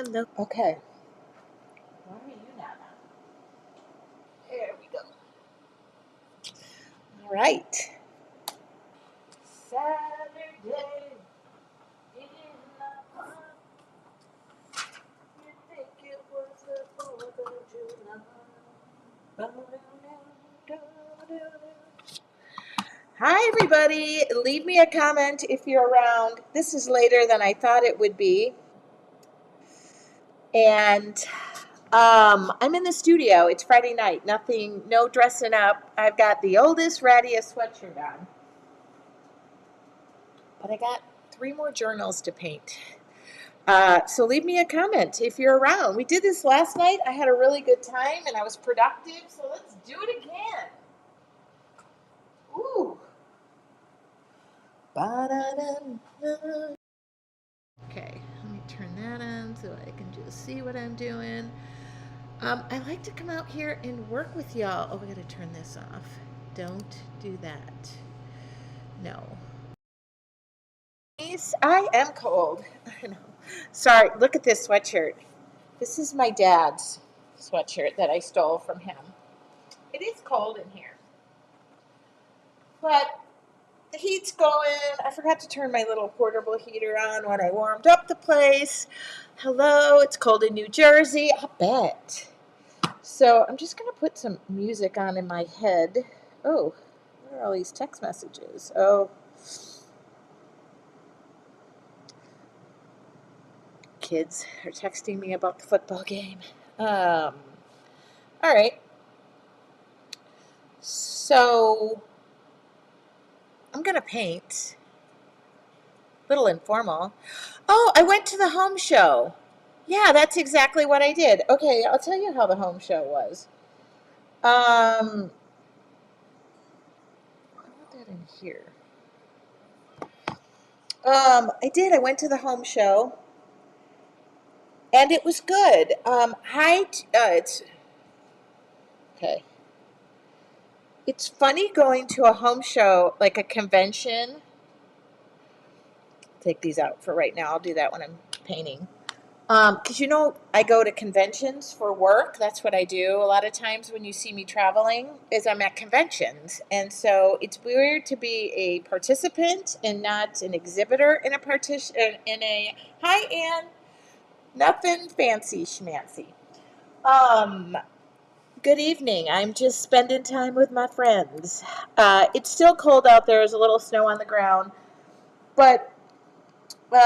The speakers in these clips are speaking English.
Okay. Why are you not on? There we go. All right. Saturday in the park. You think it was the 4th of July? Hi, everybody. Leave me a comment if you're around. This is later than I thought it would be. And I'm in the studio. It's Friday night. Nothing, no dressing up. I've got the oldest, rattiest sweatshirt on. But I got 3 more journals to paint. So leave me a comment if you're around. We did this last night. I had a really good time and I was productive. So let's do it again. Ooh. Ba-da-da-da. Okay, let me turn that on so I can just see what I'm doing. I like to come out here and work with y'all. Oh, we gotta turn this off. Don't do that. No. I am cold. I know. Sorry, look at this sweatshirt. This is my dad's sweatshirt that I stole from him. It is cold in here. But the heat's going. I forgot to turn my little portable heater on when I warmed up the place. Hello, it's cold in New Jersey. I bet. So I'm just going to put some music on in my head. Oh, what are all these text messages? Oh, kids are texting me about the football game. All right. So I'm going to paint. Little informal. Oh, I went to the home show. Yeah, that's exactly what I did. Okay, I'll tell you how the home show was. I put that in here. I did. I went to the home show, and it was good. It's okay. It's funny going to a home show, like a convention. Take these out for right now. I'll do that when I'm painting. Because I go to conventions for work. That's what I do. A lot of times when you see me traveling, is I'm at conventions, and so it's weird to be a participant and not an exhibitor in a partition in a. Hi, Ann. Nothing fancy schmancy. Um, Good evening. I'm just spending time with my friends. It's still cold out there. There's a little snow on the ground, but we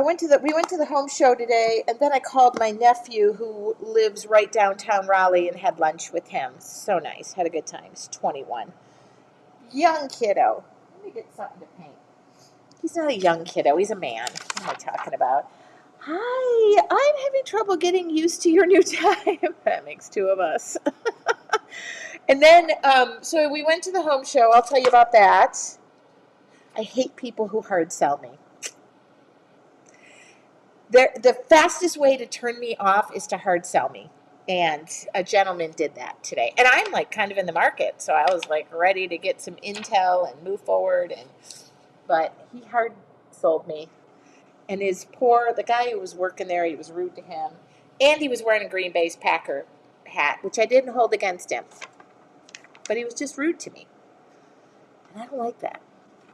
went to the home show today, and then I called my nephew who lives right downtown Raleigh and had lunch with him. So nice. Had a good time. He's 21. Young kiddo. Let me get something to paint. He's not a young kiddo. He's a man. What am I talking about? Hi. I'm having trouble getting used to your new time. That makes 2 of us. And then, so we went to the home show. I'll tell you about that. I hate people who hard sell me. The fastest way to turn me off is to hard sell me. And a gentleman did that today. And I'm like kind of in the market. So I was like ready to get some intel and move forward. But he hard sold me. And the guy who was working there, he was rude to him. And he was wearing a Green Bay's Packer hat, which I didn't hold against him. But he was just rude to me. And I don't like that.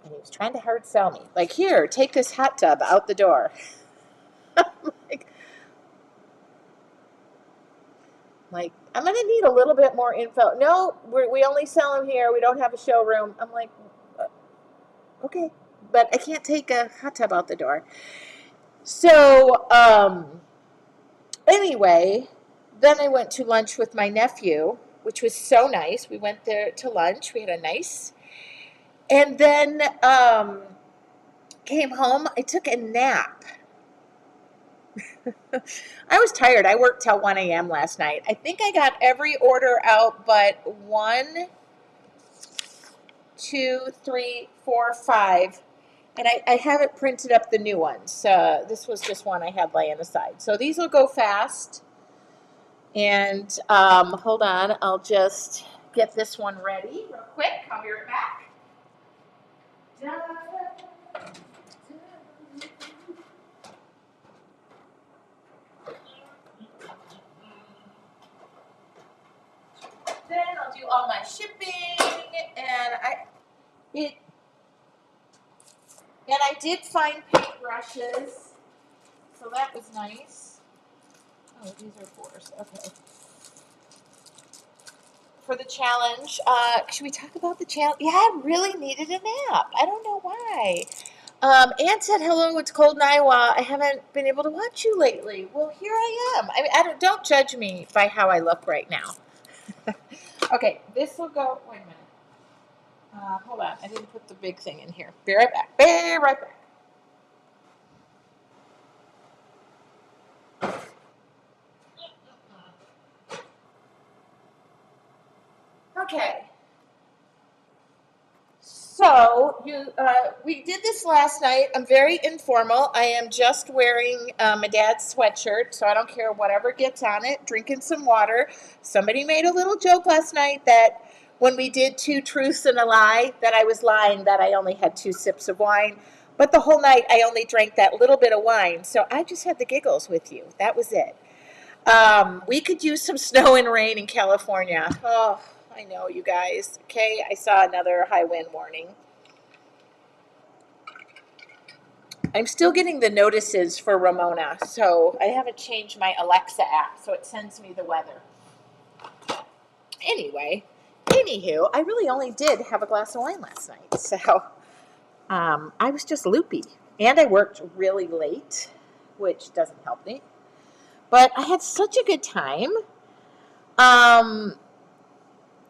And he was trying to hard sell me. Like, here, take this hot tub out the door. like, I'm going to need a little bit more info. No, we only sell them here. We don't have a showroom. I'm like, okay. But I can't take a hot tub out the door. So, anyway, then I went to lunch with my nephew, which was so nice. We went there to lunch. We had a nice. And then came home. I took a nap. I was tired. I worked till 1 a.m. last night. I think I got every order out but 1, 2, 3, 4, 5. And I haven't printed up the new ones. This was just one I had laying aside. So these will go fast. And hold on. I'll just get this one ready real quick. I'll be right back. do all my shipping, and it and I did find paintbrushes, so that was nice. Oh, these are fours. Okay. For the challenge, should we talk about the challenge? Yeah, I really needed a nap. I don't know why. Ann said, hello, it's cold in Iowa. I haven't been able to watch you lately. Well, here I am. I mean, don't judge me by how I look right now. Okay, this will go, wait a minute. Hold on, I didn't put the big thing in here. Be right back. Be right back. Okay. So we did this last night. I'm very informal. I am just wearing my dad's sweatshirt, so I don't care whatever gets on it. Drinking some water. Somebody made a little joke last night that when we did 2 truths and a lie, that I was lying, that I only had 2 sips of wine. But the whole night I only drank that little bit of wine, so I just had the giggles with you. That was it. We could use some snow and rain in California. Oh, I know, you guys. Okay, I saw another high wind warning. I'm still getting the notices for Ramona, so I haven't changed my Alexa app, so it sends me the weather. Anyway, anywho, I really only did have a glass of wine last night, so I was just loopy. And I worked really late, which doesn't help me. But I had such a good time.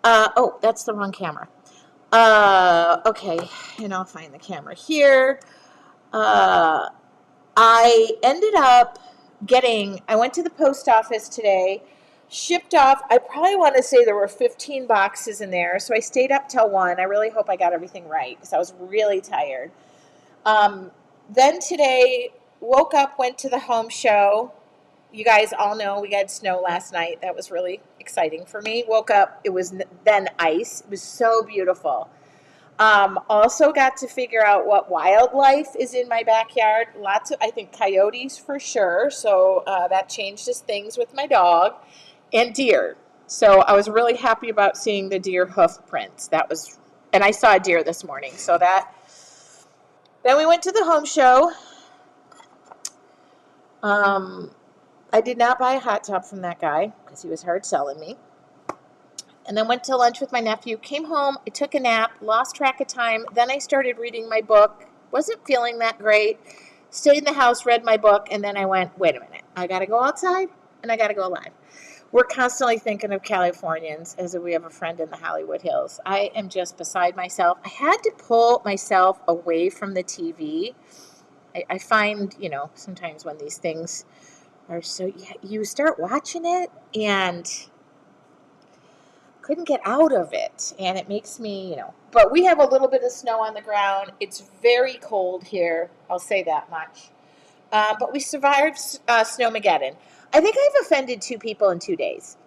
Oh, that's the wrong camera. Okay, and I'll find the camera here. I ended up I went to the post office today, shipped off, I probably want to say there were 15 boxes in there, so I stayed up till 1. I really hope I got everything right, because I was really tired. Then today, woke up, went to the home show. You guys all know we had snow last night. That was really exciting for me. Woke up, it was then ice. It was so beautiful. Also got to figure out what wildlife is in my backyard. Lots of, I think, coyotes for sure. So that changes things with my dog, and deer. So I was really happy about seeing the deer hoof prints. And I saw a deer this morning. So then we went to the home show. I did not buy a hot tub from that guy because he was hard selling me. And then went to lunch with my nephew, came home, I took a nap, lost track of time. Then I started reading my book, wasn't feeling that great, stayed in the house, read my book, and then I went, wait a minute, I got to go outside and I got to go live. We're constantly thinking of Californians as if we have a friend in the Hollywood Hills. I am just beside myself. I had to pull myself away from the TV. I find, sometimes when these things are so, you start watching it and couldn't get out of it, and it makes me, but we have a little bit of snow on the ground. It's very cold here, I'll say that much. But we survived Snowmageddon. I think I've offended 2 people in 2 days.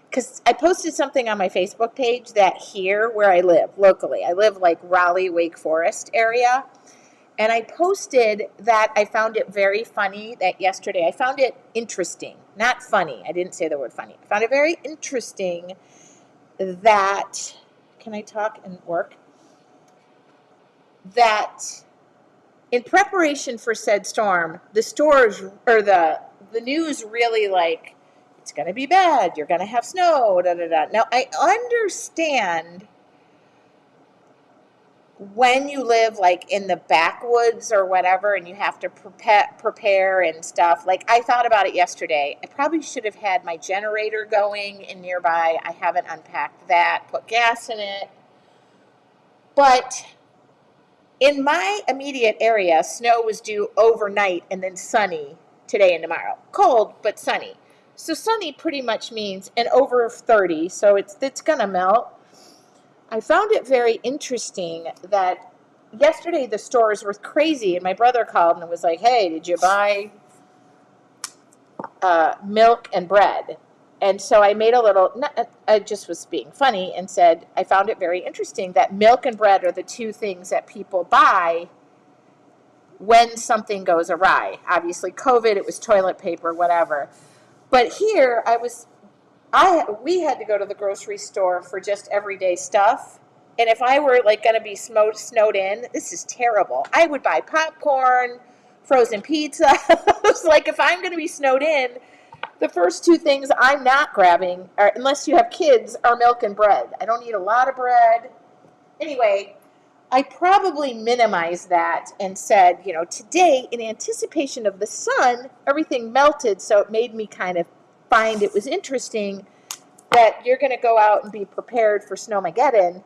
Because I posted something on my Facebook page that here, where I live, locally, I live like Raleigh, Wake Forest area, and I posted that I found it very funny that yesterday, I found it interesting, not funny. I didn't say the word funny. I found it very interesting that, can I talk and work? That in preparation for said storm, the stores, or the news really like, it's going to be bad. You're going to have snow, da, da, da. Now, I understand when you live like in the backwoods or whatever and you have to prepare and stuff. Like, I thought about it yesterday. I probably should have had my generator going in nearby. I haven't unpacked that, put gas in it. But in my immediate area, snow was due overnight and then sunny today and tomorrow. Cold, but sunny. So sunny pretty much means an over 30, so it's going to melt. I found it very interesting that yesterday the stores were crazy, and my brother called and was like, hey, did you buy milk and bread? And so I made I just was being funny and said, I found it very interesting that milk and bread are the 2 things that people buy when something goes awry. Obviously, COVID, it was toilet paper, whatever. But here, we had to go to the grocery store for just everyday stuff. And if I were like going to be snowed in, this is terrible. I would buy popcorn, frozen pizza. It's like if I'm going to be snowed in, the first two things I'm not grabbing, are, unless you have kids, are milk and bread. I don't eat a lot of bread. Anyway, I probably minimized that and said, today, in anticipation of the sun, everything melted, so it made me kind of find it was interesting that you're going to go out and be prepared for Snowmageddon.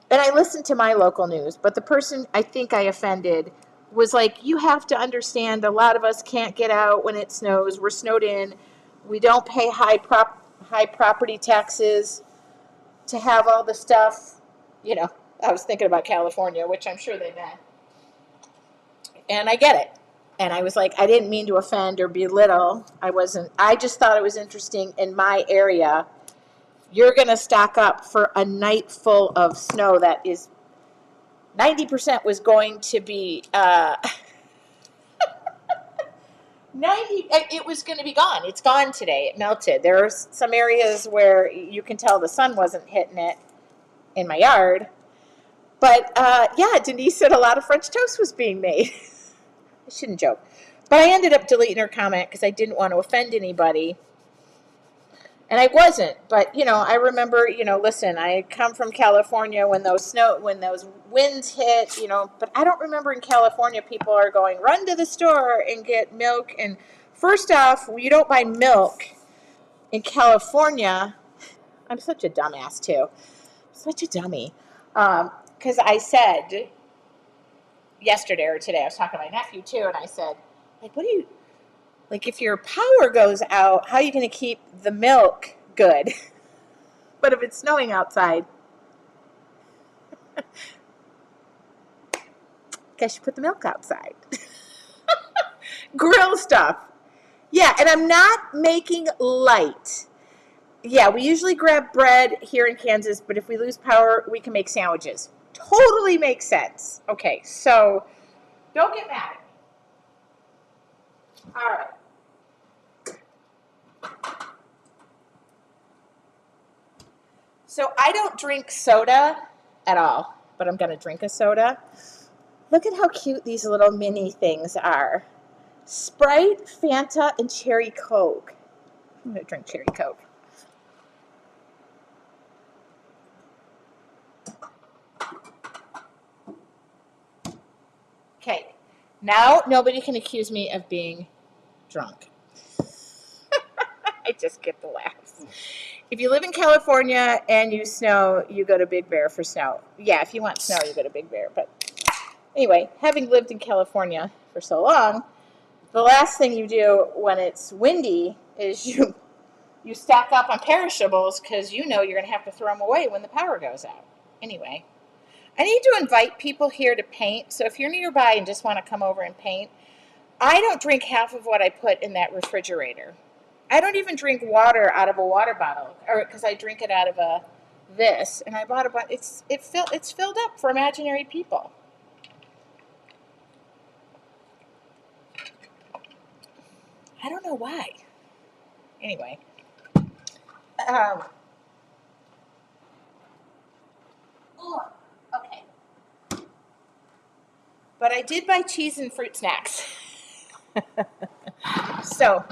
And I listened to my local news, but the person I think I offended was like, you have to understand a lot of us can't get out when it snows. We're snowed in. We don't pay high property taxes to have all the stuff. I was thinking about California, which I'm sure they meant. And I get it. And I was like, I didn't mean to offend or belittle. I just thought it was interesting in my area. You're going to stock up for a night full of snow that is 90% was going to be 90. It was going to be gone. It's gone today. It melted. There are some areas where you can tell the sun wasn't hitting it in my yard. But yeah, Denise said a lot of French toast was being made. I shouldn't joke. But I ended up deleting her comment because I didn't want to offend anybody. And I wasn't, but I remember, listen, I come from California when those winds hit, but I don't remember in California people are going, run to the store and get milk. And first off, you don't buy milk in California. I'm such a dumbass too. Such a dummy. Because I said yesterday or today, I was talking to my nephew too, and I said, if your power goes out, how are you going to keep the milk good? But if it's snowing outside, guess you put the milk outside. Grill stuff. Yeah, and I'm not making light. Yeah, we usually grab bread here in Kansas, but if we lose power, we can make sandwiches. Totally makes sense. Okay, so don't get mad at me. All right. So I don't drink soda at all, but I'm going to drink a soda. Look at how cute these little mini things are. Sprite, Fanta, and Cherry Coke. I'm going to drink Cherry Coke. Okay, now nobody can accuse me of being drunk. I just get the laughs. If you live in California and you snow, you go to Big Bear for snow. Yeah, if you want snow, you go to Big Bear. But anyway, having lived in California for so long, the last thing you do when it's windy is you stack up on perishables because you're going to have to throw them away when the power goes out. Anyway, I need to invite people here to paint. So if you're nearby and just want to come over and paint, I don't drink half of what I put in that refrigerator. I don't even drink water out of a water bottle, or because I drink it out of this. And I bought a bunch. It's filled up for imaginary people. I don't know why. Anyway, okay. But I did buy cheese and fruit snacks. So.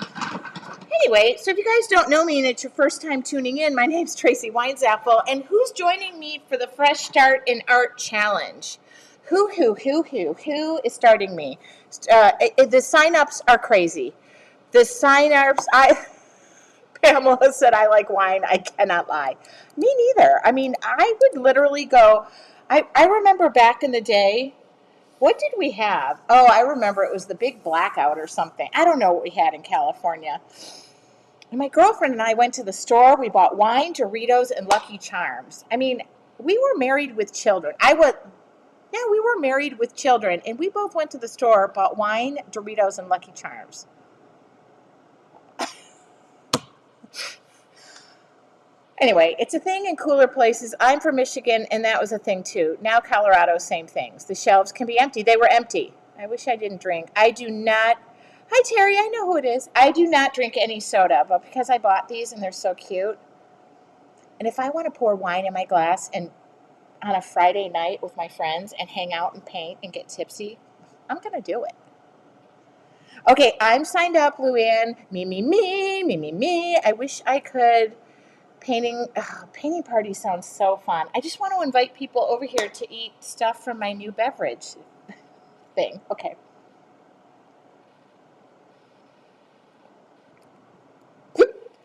Anyway, so if you guys don't know me and it's your first time tuning in, my name's Tracy Winesapple, and who's joining me for the Fresh Start in Art Challenge? Who is starting me? The sign-ups are crazy. The sign-ups, Pamela said I like wine. I cannot lie. Me neither. I mean, I would literally go, I remember back in the day, what did we have? Oh, I remember it was the big blackout or something. I don't know what we had in California. And my girlfriend and I went to the store. We bought wine, Doritos, and Lucky Charms. I mean, we were married with children. We were married with children, and we both went to the store, bought wine, Doritos, and Lucky Charms. Anyway, it's a thing in cooler places. I'm from Michigan, and that was a thing too. Now Colorado, same things. The shelves can be empty. They were empty. I wish I didn't drink. I do not. Hi, Terry. I know who it is. I do not drink any soda, but because I bought these and they're so cute, and if I want to pour wine in my glass and on a Friday night with my friends and hang out and paint and get tipsy, I'm going to do it. Okay, I'm signed up, Luann. Me. I wish I could. Painting party sounds so fun. I just want to invite people over here to eat stuff from my new beverage thing. Okay.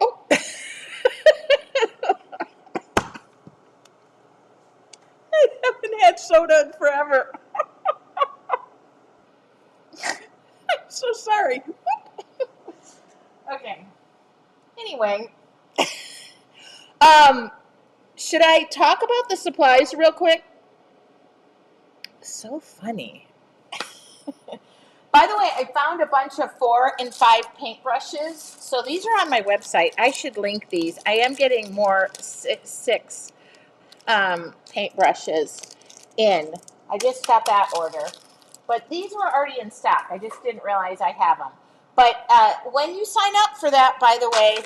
Oh. I haven't had soda in forever. I'm so sorry. Okay. Anyway, um, should I talk about the supplies real quick? So funny. By the way, I found a bunch of 4 and 5 paintbrushes. So these are on my website. I should link these. I am getting more 6 paintbrushes in. I just got that order. But these were already in stock. I just didn't realize I have them. But when you sign up for that, by the way,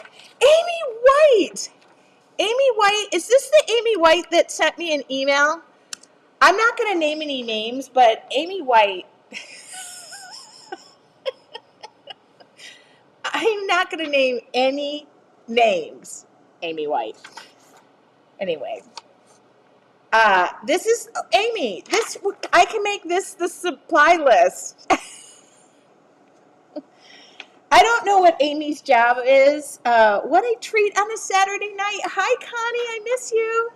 Amy White. Amy White, is this the Amy White that sent me an email? I'm not going to name any names, but Amy White. I'm not going to name any names, Amy White. Anyway, this is Amy. This I can make this the supply list. I don't know what Amy's job is. What a treat on a Saturday night. Hi, Connie. I miss you.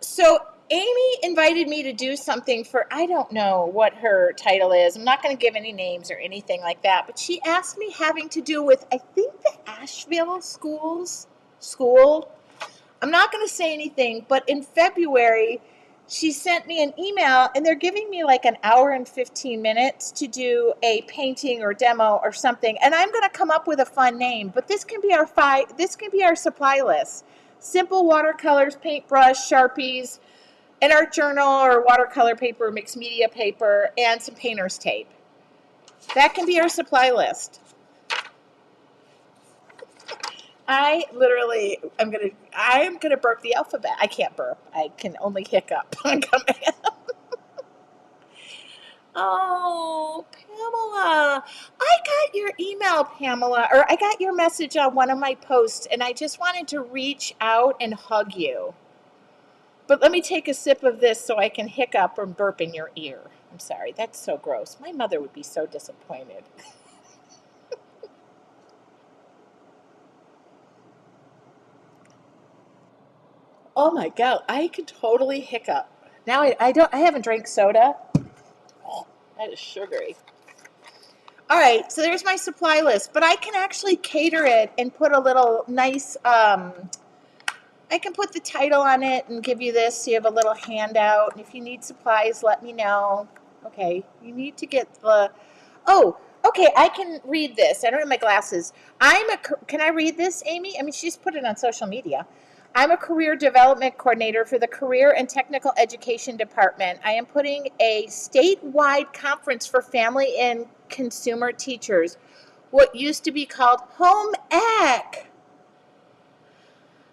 So Amy invited me to do something for, I don't know what her title is. I'm not going to give any names or anything like that, but she asked me having to do with, I think, the Asheville school. I'm not going to say anything, but in February, she sent me an email, and they're giving me like an hour and 15 minutes to do a painting or demo or something, and I'm going to come up with a fun name, but this can be our supply list. Simple watercolors, paintbrush, Sharpies, an art journal or watercolor paper, mixed media paper, and some painter's tape. That can be our supply list. I'm gonna burp the alphabet. I can't burp. I can only hiccup. Oh, Pamela. I got your email, Pamela, or I got your message on one of my posts, and I just wanted to reach out and hug you. But let me take a sip of this so I can hiccup or burp in your ear. I'm sorry, that's so gross. My mother would be so disappointed. Oh my God, I could totally hiccup. Now I haven't drank soda. Oh, that is sugary. All right, so there's my supply list, but I can actually cater it and put a little nice, I can put the title on it and give you this so you have a little handout. And if you need supplies, let me know. Okay, you need to get oh, okay, I can read this. I don't have my glasses. Can I read this, Amy? I mean, she just put it on social media. I'm a career development coordinator for the Career and Technical Education Department. I am putting a statewide conference for family and consumer teachers, what used to be called Home Ec.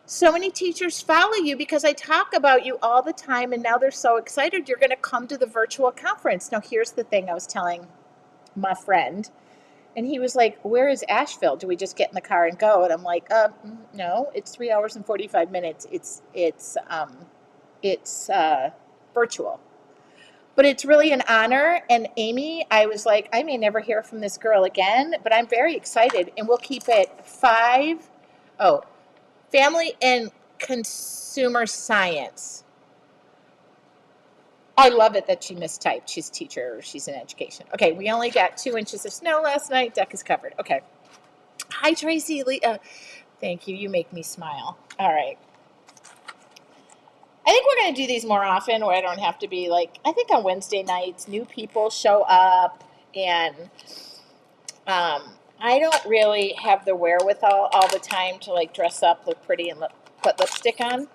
So many teachers follow you because I talk about you all the time, and now they're so excited you're going to come to the virtual conference. Now, here's the thing I was telling my friend, and he was like, where is Asheville? Do we just get in the car and go? And I'm like, no, it's 3 hours and 45 minutes. It's virtual. But it's really an honor. And Amy, I was like, I may never hear from this girl again, but I'm very excited. And we'll keep it family and consumer science. I love it that she mistyped. She's a teacher. She's in education. Okay, we only got 2 inches of snow last night. Deck is covered. Okay. Hi, Tracy. Thank you. You make me smile. All right. I think we're going to do these more often where I don't have to be like, I think on Wednesday nights, new people show up, and I don't really have the wherewithal all the time to like dress up, look pretty, and put lipstick on.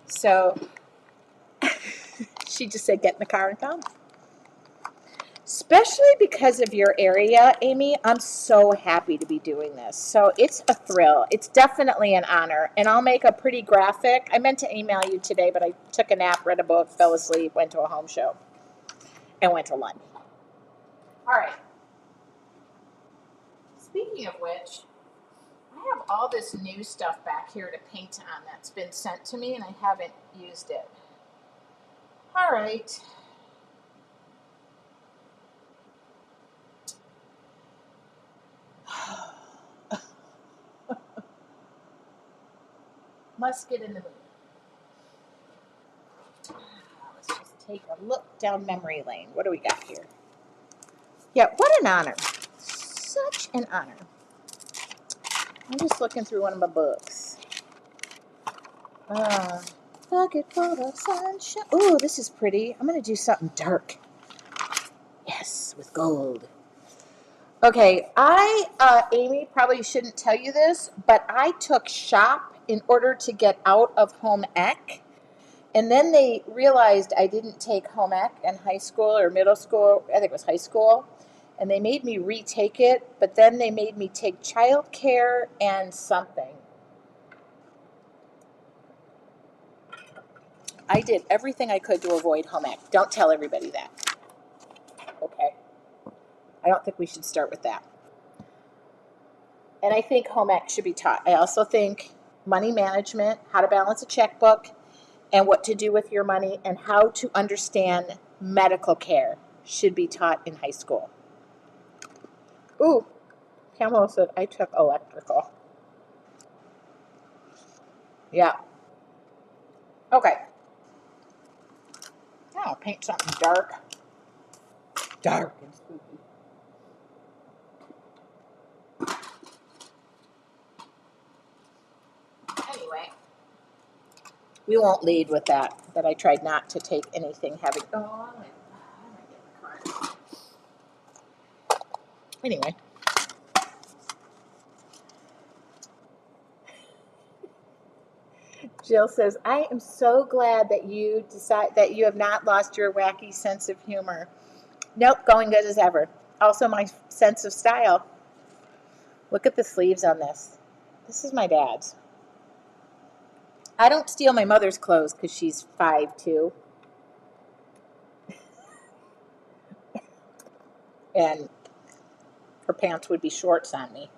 So she just said, get in the car and come. especially because of your area, Amy. I'm so happy to be doing this. So it's a thrill. It's definitely an honor. And I'll make a pretty graphic. I meant to email you today, but I took a nap, read a book, fell asleep, went to a home show, and went to lunch. All right. Speaking of which, I have all this new stuff back here to paint on that's been sent to me, and I haven't used it. All right. Must get in the mood. Let's just take a look down memory lane. What do we got here? Yeah, what an honor. Such an honor. I'm just looking through one of my books. Bucket full of sunshine. Ooh, this is pretty. I'm going to do something dark. Yes, with gold. Okay, Amy, probably shouldn't tell you this, but I took shop in order to get out of home ec. And then they realized I didn't take home ec in high school or middle school. I think it was high school. And they made me retake it, but then they made me take child care and something. I did everything I could to avoid home ec. Don't tell everybody that. Okay. I don't think we should start with that. And I think home ec should be taught. I also think money management, how to balance a checkbook, and what to do with your money, and how to understand medical care should be taught in high school. Ooh, Camelo said I took electrical. Yeah. Okay. Now I'll paint something dark. Dark and spooky. Anyway, we won't lead with that, but I tried not to take anything heavy. Oh, I might get the card. Anyway. Jill says, I am so glad that you have not lost your wacky sense of humor. Nope, going good as ever. Also my sense of style. Look at the sleeves on this. This is my dad's. I don't steal my mother's clothes because she's 5'2". And her pants would be shorts on me.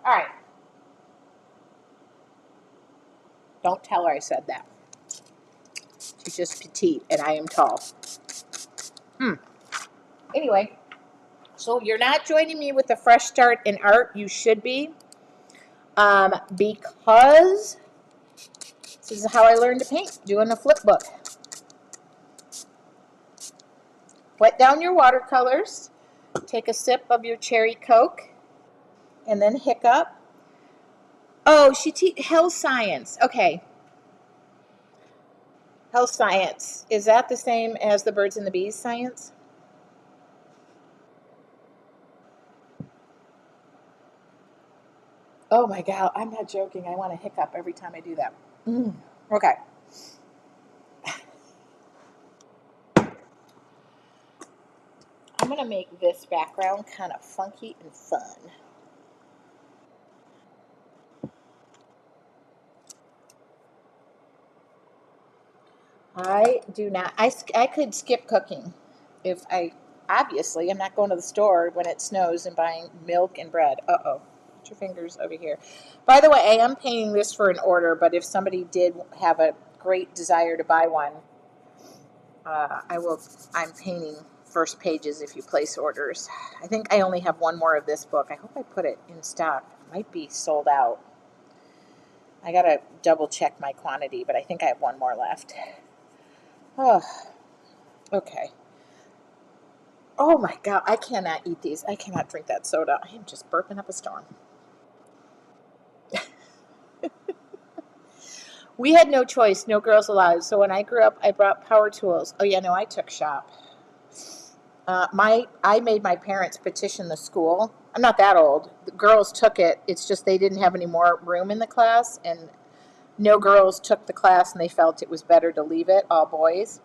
All right. Don't tell her I said that. She's just petite and I am tall. Anyway, so you're not joining me with a fresh start in art. You should be. Because this is how I learned to paint, doing a flip book. Wet down your watercolors. Take a sip of your cherry Coke. And then hiccup. Oh, health science. Okay. Health science. Is that the same as the birds and the bees science? Oh my God, I'm not joking. I want to hiccup every time I do that. Okay. I'm going to make this background kind of funky and fun. I do not, I could skip cooking if obviously, I'm not going to the store when it snows and buying milk and bread. Uh-oh. Put your fingers over here. By the way, I am painting this for an order, but if somebody did have a great desire to buy one, I'm painting first pages if you place orders. I think I only have one more of this book. I hope I put it in stock. It might be sold out. I got to double check my quantity, but I think I have one more left. Oh, okay. Oh my God, I cannot eat these. I cannot drink that soda. I am just burping up a storm. We had no choice, no girls allowed. So when I grew up, I brought power tools. Oh yeah, no, I took shop. I made my parents petition the school. I'm not that old. The girls took it. It's just they didn't have any more room in the class, and no girls took the class, and they felt it was better to leave it, all boys.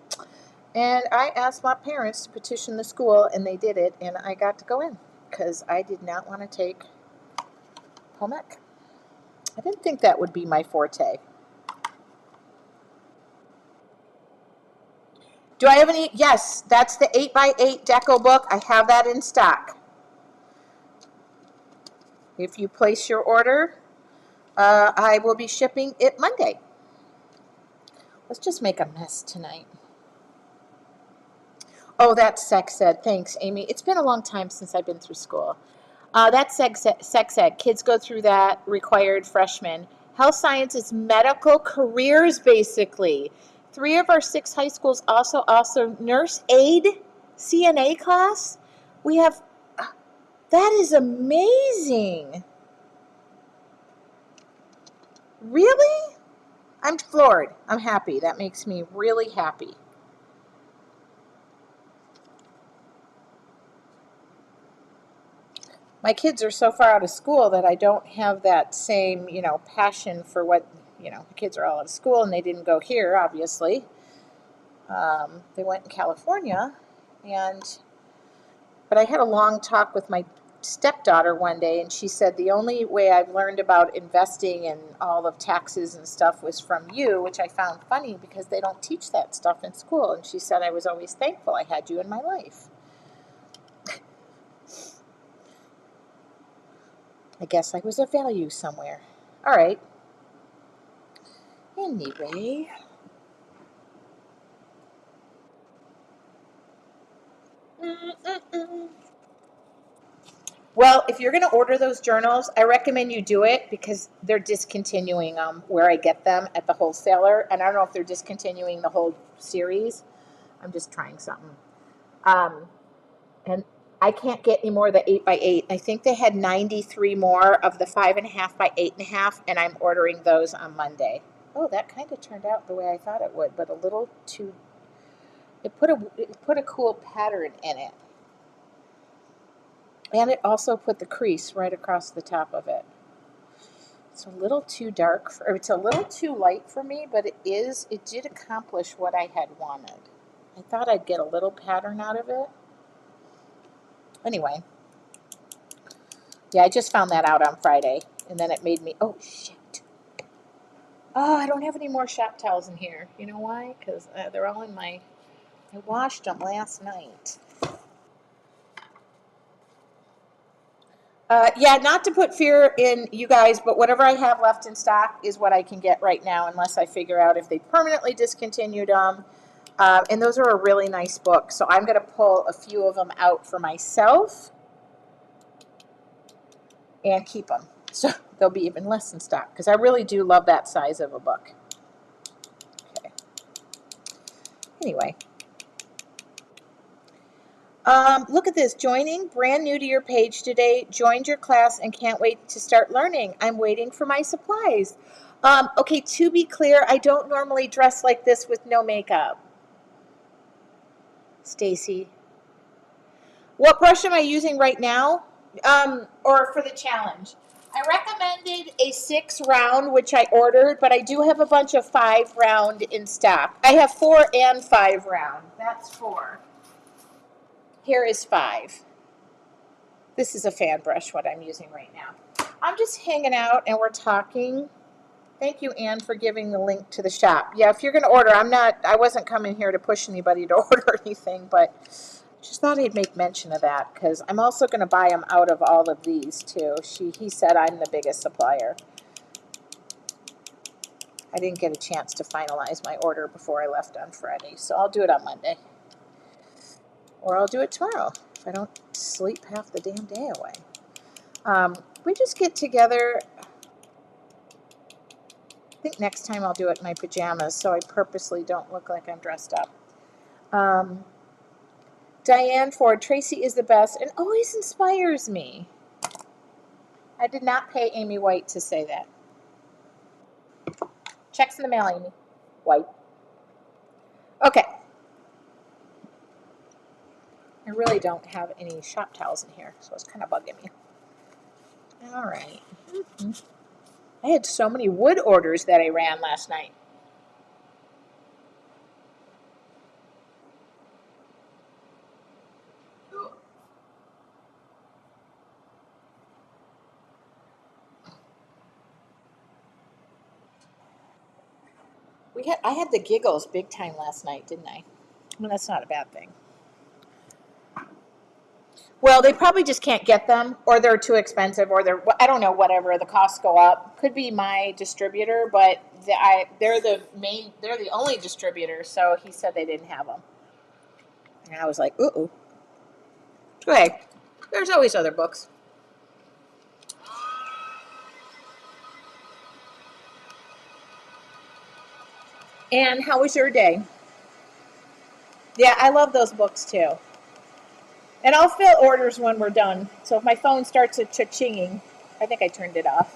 And I asked my parents to petition the school, and they did it, and I got to go in because I did not want to take home ec. I didn't think that would be my forte. Do I have any? Yes, that's the 8x8 deco book. I have that in stock. If you place your order, I will be shipping it Monday. Let's just make a mess tonight. Oh, that's sex ed. Thanks, Amy. It's been a long time since I've been through school. That's sex ed. Kids go through that required freshman. Health science is medical careers, basically. 3 of our 6 high schools also nurse aid CNA class. We have, that is amazing. Really? I'm floored. I'm happy. That makes me really happy. My kids are so far out of school that I don't have that same, passion for what, the kids are all out of school and they didn't go here, obviously. They went in California, but I had a long talk with my stepdaughter one day, and she said the only way I've learned about investing and all of taxes and stuff was from you, which I found funny because they don't teach that stuff in school. And she said I was always thankful I had you in my life. I guess I was of value somewhere. All right. Anyway. Mm-mm-mm. Well, if you're going to order those journals, I recommend you do it because they're discontinuing them where I get them at the wholesaler. And I don't know if they're discontinuing the whole series. I'm just trying something. Um, and I can't get any more of the 8x8. I think they had 93 more of the 5.5 by 8.5, and I'm ordering those on Monday. Oh, that kind of turned out the way I thought it would, but a little too. It put a cool pattern in it. And it also put the crease right across the top of it. It's a little too dark, or it's a little too light for me, but it did accomplish what I had wanted. I thought I'd get a little pattern out of it. Anyway, yeah, I just found that out on Friday, and then it made me, oh, shit. Oh, I don't have any more shop towels in here. You know why? Because they're all I washed them last night. Yeah, not to put fear in you guys, but whatever I have left in stock is what I can get right now, unless I figure out if they permanently discontinued them. And those are a really nice book, so I'm going to pull a few of them out for myself and keep them. So they'll be even less in stock, because I really do love that size of a book. Okay. Anyway. Look at this. Joining, brand new to your page today. Joined your class and can't wait to start learning. I'm waiting for my supplies. Okay, to be clear, I don't normally dress like this with no makeup. Stacy. What brush am I using right now? Or for the challenge? I recommended a 6 round, which I ordered, but I do have a bunch of 5 round in stock. I have 4 and 5 round. That's 4. Here is 5. This is a fan brush, what I'm using right now. I'm just hanging out and we're talking. Thank you, Anne, for giving the link to the shop. Yeah, if you're going to order, I wasn't coming here to push anybody to order anything, but just thought I'd make mention of that because I'm also going to buy them out of all of these too. He said I'm the biggest supplier. I didn't get a chance to finalize my order before I left on Friday, so I'll do it on Monday. Or I'll do it tomorrow if I don't sleep half the damn day away. We just get together. I think next time I'll do it in my pajamas so I purposely don't look like I'm dressed up. Diane Ford, Tracy is the best and always inspires me. I did not pay Amy White to say that. Checks in the mail, Amy White. Okay. I really don't have any shop towels in here, so it's kind of bugging me. All right. Mm-hmm. I had so many wood orders that I ran last night. I had the giggles big time last night, didn't I? I mean, that's not a bad thing. Well, they probably just can't get them, or they're too expensive, or I don't know, whatever. The costs go up. Could be my distributor, but they're the only distributor. So he said they didn't have them, and I was like, ooh. Okay, there's always other books. And how was your day? Yeah, I love those books too. And I'll fill orders when we're done. So if my phone starts cha-chinging, I think I turned it off.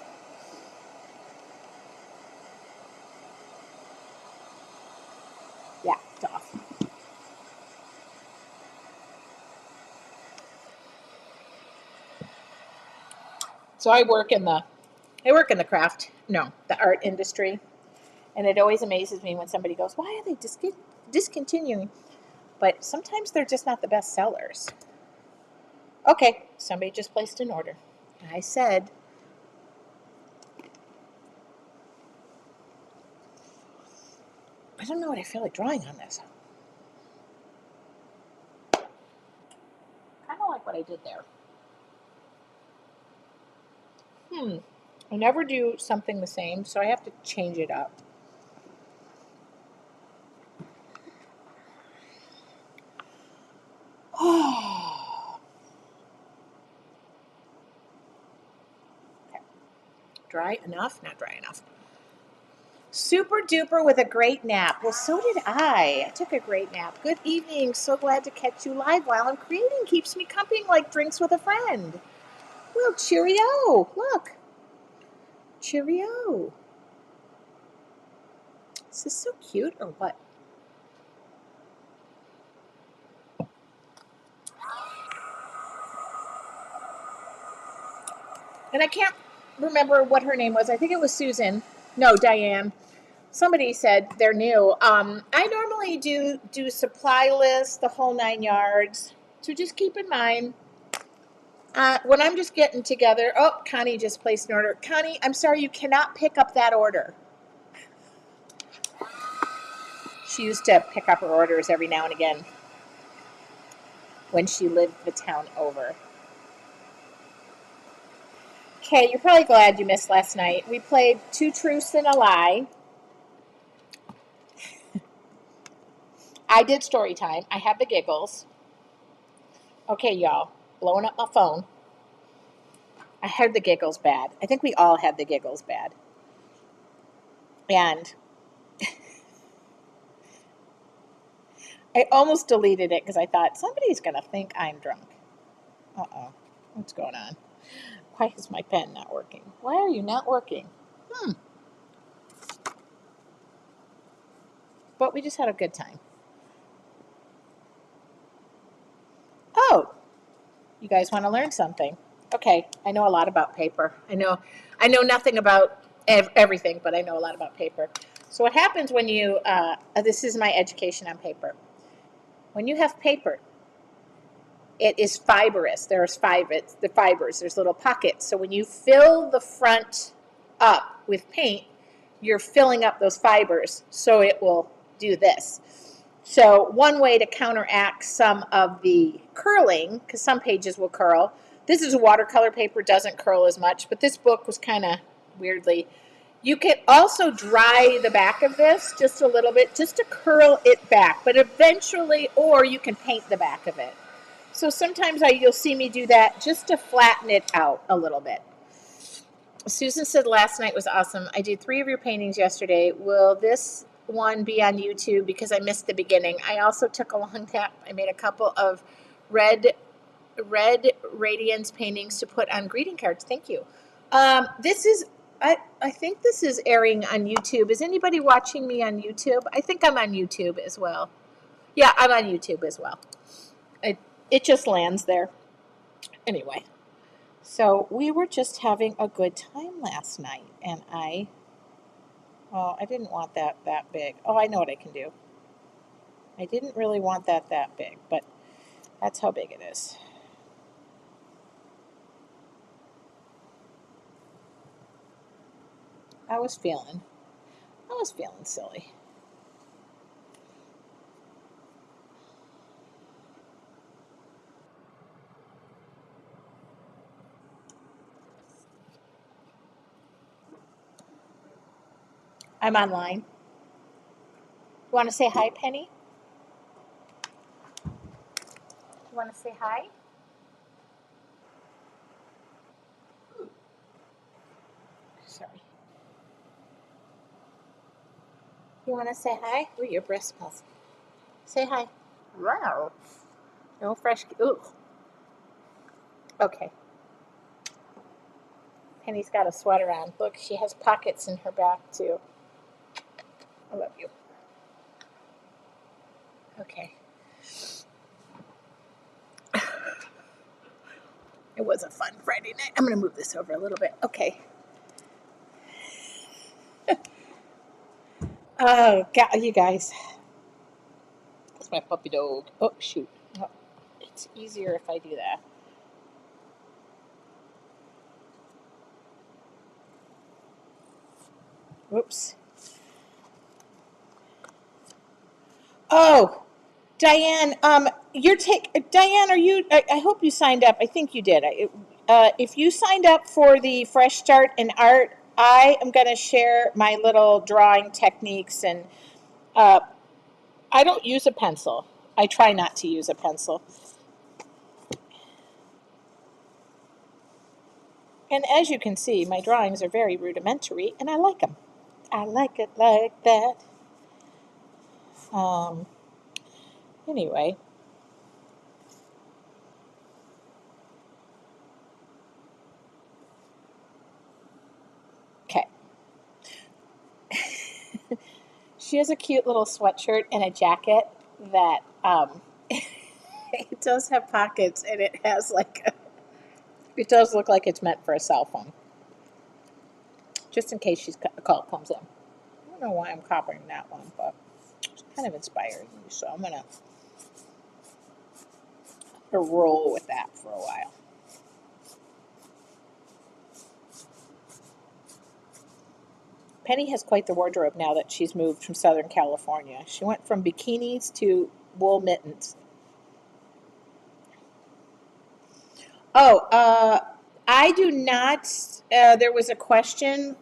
Yeah, it's off. So I work in the craft, no, the art industry, and it always amazes me when somebody goes, "Why are they discontinuing?" But sometimes they're just not the best sellers. Okay, somebody just placed an order. I said, I don't know what I feel like drawing on this. Kind of like what I did there. I never do something the same, so I have to change it up. Okay. Dry enough? Not dry enough. Super duper with a great nap. Well, so did I. I took a great nap. Good evening. So glad to catch you live while I'm creating. Keeps me company like drinks with a friend. Well, cheerio. Look. Cheerio. Is this so cute or what? And I can't remember what her name was. I think it was Susan. No, Diane. Somebody said they're new. I normally do supply lists, the whole 9 yards. So just keep in mind, when I'm just getting together, oh, Connie just placed an order. Connie, I'm sorry, you cannot pick up that order. She used to pick up her orders every now and again when she lived the town over. Okay, you're probably glad you missed last night. We played Two Truths and a Lie. I did story time. I had the giggles. Okay, y'all, blowing up my phone. I had the giggles bad. I think we all had the giggles bad. And I almost deleted it because I thought somebody's going to think I'm drunk. Uh-oh. What's going on? Why is my pen not working? Why are you not working? But we just had a good time. Oh, you guys want to learn something? Okay, I know a lot about paper. I know nothing about everything, but I know a lot about paper. So what happens when you, this is my education on paper. When you have paper, it is fibrous. There's the fibers. There's little pockets. So when you fill the front up with paint, you're filling up those fibers, so it will do this. So one way to counteract some of the curling, because some pages will curl. This is a watercolor paper, doesn't curl as much, but this book was kind of weirdly. You can also dry the back of this just a little bit, just to curl it back, but eventually, or you can paint the back of it. So sometimes you'll see me do that just to flatten it out a little bit. Susan said last night was awesome. I did 3 of your paintings yesterday. Will this one be on YouTube because I missed the beginning? I also took a long nap. I made a couple of red radiance paintings to put on greeting cards. Thank you. This is I think this is airing on YouTube. Is anybody watching me on YouTube? I think I'm on YouTube as well. Yeah, I'm on YouTube as well. It just lands there. Anyway, so we were just having a good time last night, and I didn't want that big. Oh, I know what I can do. I didn't really want that big, but that's how big it is. I was feeling silly. I'm online. You want to say hi, Penny? You want to say hi? Sorry. You want to say hi? Ooh, your breast smells. Say hi. Wow. No fresh. Ooh. Okay. Penny's got a sweater on. Look, she has pockets in her back, too. I love you. Okay. It was a fun Friday night. I'm going to move this over a little bit. Okay. Oh, God, you guys. That's my puppy dog. Oh, shoot. Oh, it's easier if I do that. Whoops. Oh, Diane, Diane, are you, I hope you signed up. I think you did. If you signed up for the Fresh Start in Art, I am going to share my little drawing techniques, and uh, I don't use a pencil. I try not to use a pencil. And as you can see, my drawings are very rudimentary, and I like them. I like it like that. Um, anyway. Okay. She has a cute little sweatshirt and a jacket that it does have pockets, and it has it does look like it's meant for a cell phone. Just in case a call comes in. I don't know why I'm copying that one, but it's kind of inspiring me, so I'm gonna roll with that for a while. Penny has quite the wardrobe now that she's moved from Southern California. She went from bikinis to wool mittens. Oh, I do not. There was a question.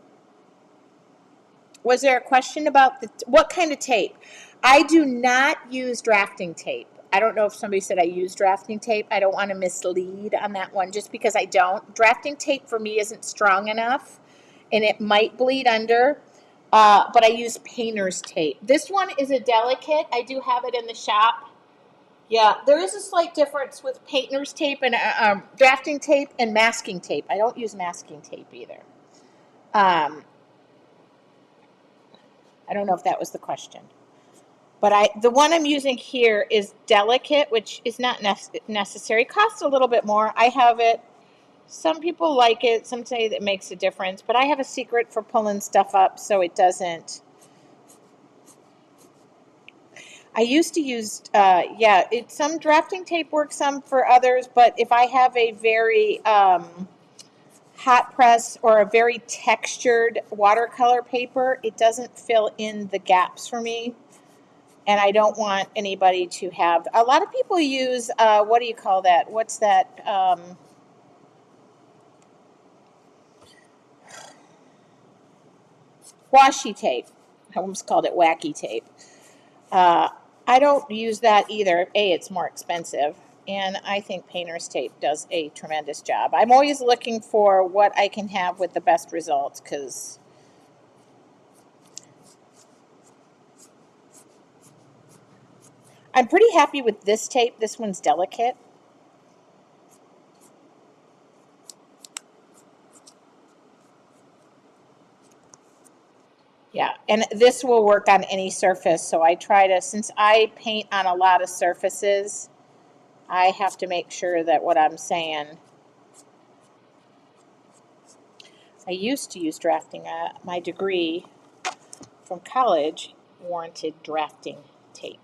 Was there a question about what kind of tape? I do not use drafting tape. I don't know if somebody said I use drafting tape. I don't want to mislead on that one just because I don't. Drafting tape for me isn't strong enough, and it might bleed under. But I use painter's tape. This one is a delicate. I do have it in the shop. Yeah, there is a slight difference with painter's tape and drafting tape and masking tape. I don't use masking tape either. Um, I don't know if that was the question. But the one I'm using here is delicate, which is not necessary. It costs a little bit more. I have it. Some people like it. Some say that it makes a difference. But I have a secret for pulling stuff up so it doesn't. I used to use, some drafting tape works some for others. But if I have a very hot press or a very textured watercolor paper, it doesn't fill in the gaps for me. And I don't want anybody to have. A lot of people use what do you call that? What's that? Washi tape. I almost called it wacky tape. Uh, I don't use that either. A, it's more expensive, and I think painter's tape does a tremendous job. I'm always looking for what I can have with the best results because I'm pretty happy with this tape. This one's delicate. Yeah, and this will work on any surface. So I try to, since I paint on a lot of surfaces, I have to make sure that what I'm saying. I used to use drafting. My degree from college warranted drafting tape.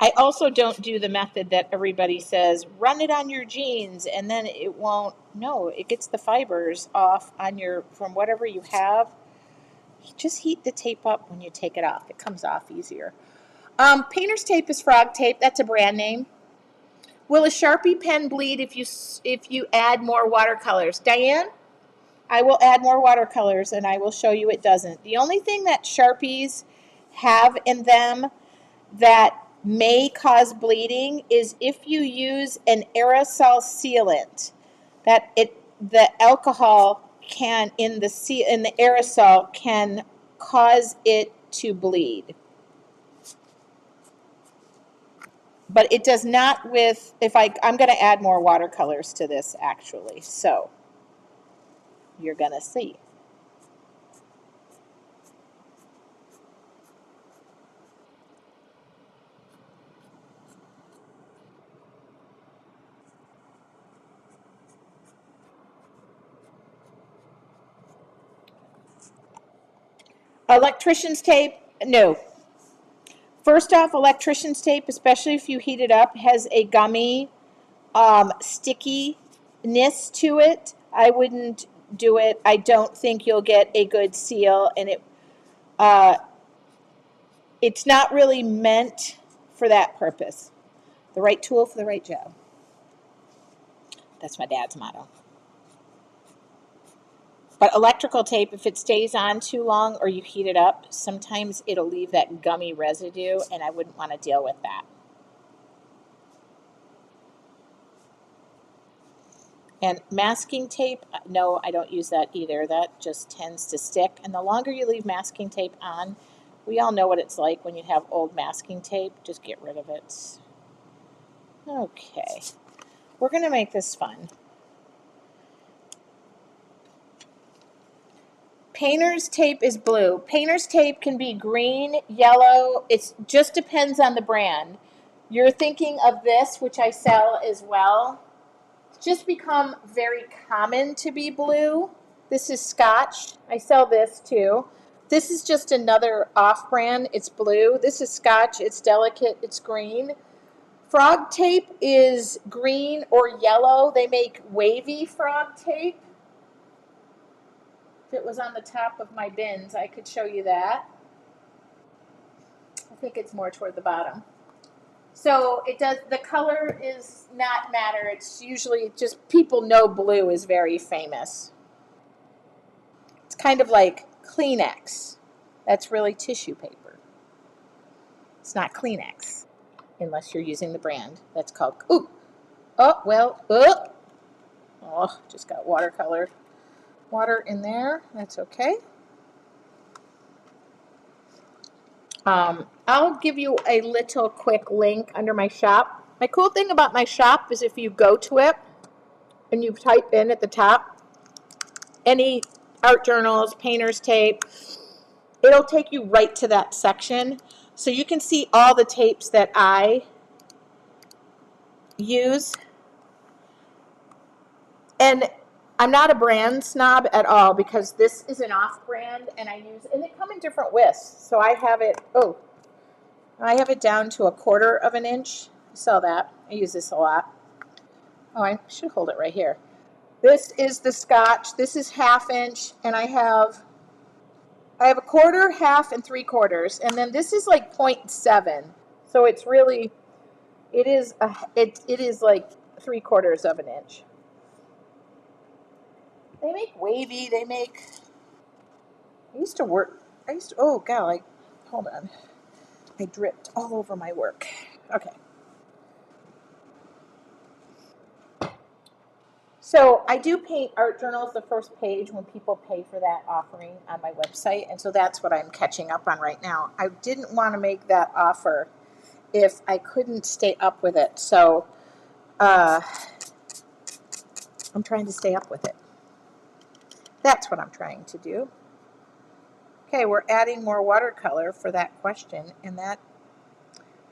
I also don't do the method that everybody says, run it on your jeans and then it won't. No, it gets the fibers off on from whatever you have. Just heat the tape up when you take it off. It comes off easier. Painter's tape is Frog Tape. That's a brand name. Will a Sharpie pen bleed if you add more watercolors? Diane, I will add more watercolors and I will show you it doesn't. The only thing that Sharpies have in them that may cause bleeding is if you use an aerosol sealant, that the alcohol can in the aerosol can cause it to bleed. But it does not with, I'm going to add more watercolors to this actually, so you're going to see. Electrician's tape, no. First off, electrician's tape, especially if you heat it up, has a gummy stickiness to it. I wouldn't do it. I don't think you'll get a good seal, and it's not really meant for that purpose. The right tool for the right job. That's my dad's motto. But electrical tape, if it stays on too long or you heat it up, sometimes it'll leave that gummy residue, and I wouldn't want to deal with that. And masking tape, no, I don't use that either. That just tends to stick. And the longer you leave masking tape on, we all know what it's like when you have old masking tape. Just get rid of it. Okay. We're going to make this fun. Painter's tape is blue. Painter's tape can be green, yellow. It just depends on the brand. You're thinking of this, which I sell as well. It's just become very common to be blue. This is Scotch. I sell this too. This is just another off-brand. It's blue. This is Scotch. It's delicate. It's green. Frog tape is green or yellow. They make wavy frog tape. If it was on the top of my bins, I could show you that. I think it's more toward the bottom. So it does, the color is not matter. It's usually just, people know blue is very famous. It's kind of like Kleenex. That's really tissue paper. It's not Kleenex, unless you're using the brand. That's called, just got water in there. That's okay. I'll give you a little quick link under my shop. My cool thing about my shop is if you go to it and you type in at the top any art journals, painter's tape, it'll take you right to that section. So you can see all the tapes that I use. And I'm not a brand snob at all because this is an off-brand and and they come in different widths. So I have it down to 1/4 of an inch. I sell that. I use this a lot. Oh, I should hold it right here. This is the Scotch. This is 1/2 inch, and I have 1/4, 1/2, and 3/4, and then this is like 0.7. So it's really, it is like 3/4 of an inch. They make wavy. Oh God, hold on. I dripped all over my work. Okay. So I do paint art journals the first page when people pay for that offering on my website, and so that's what I'm catching up on right now. I didn't want to make that offer if I couldn't stay up with it, so I'm trying to stay up with it. That's what I'm trying to do. Okay, we're adding more watercolor for that question, and that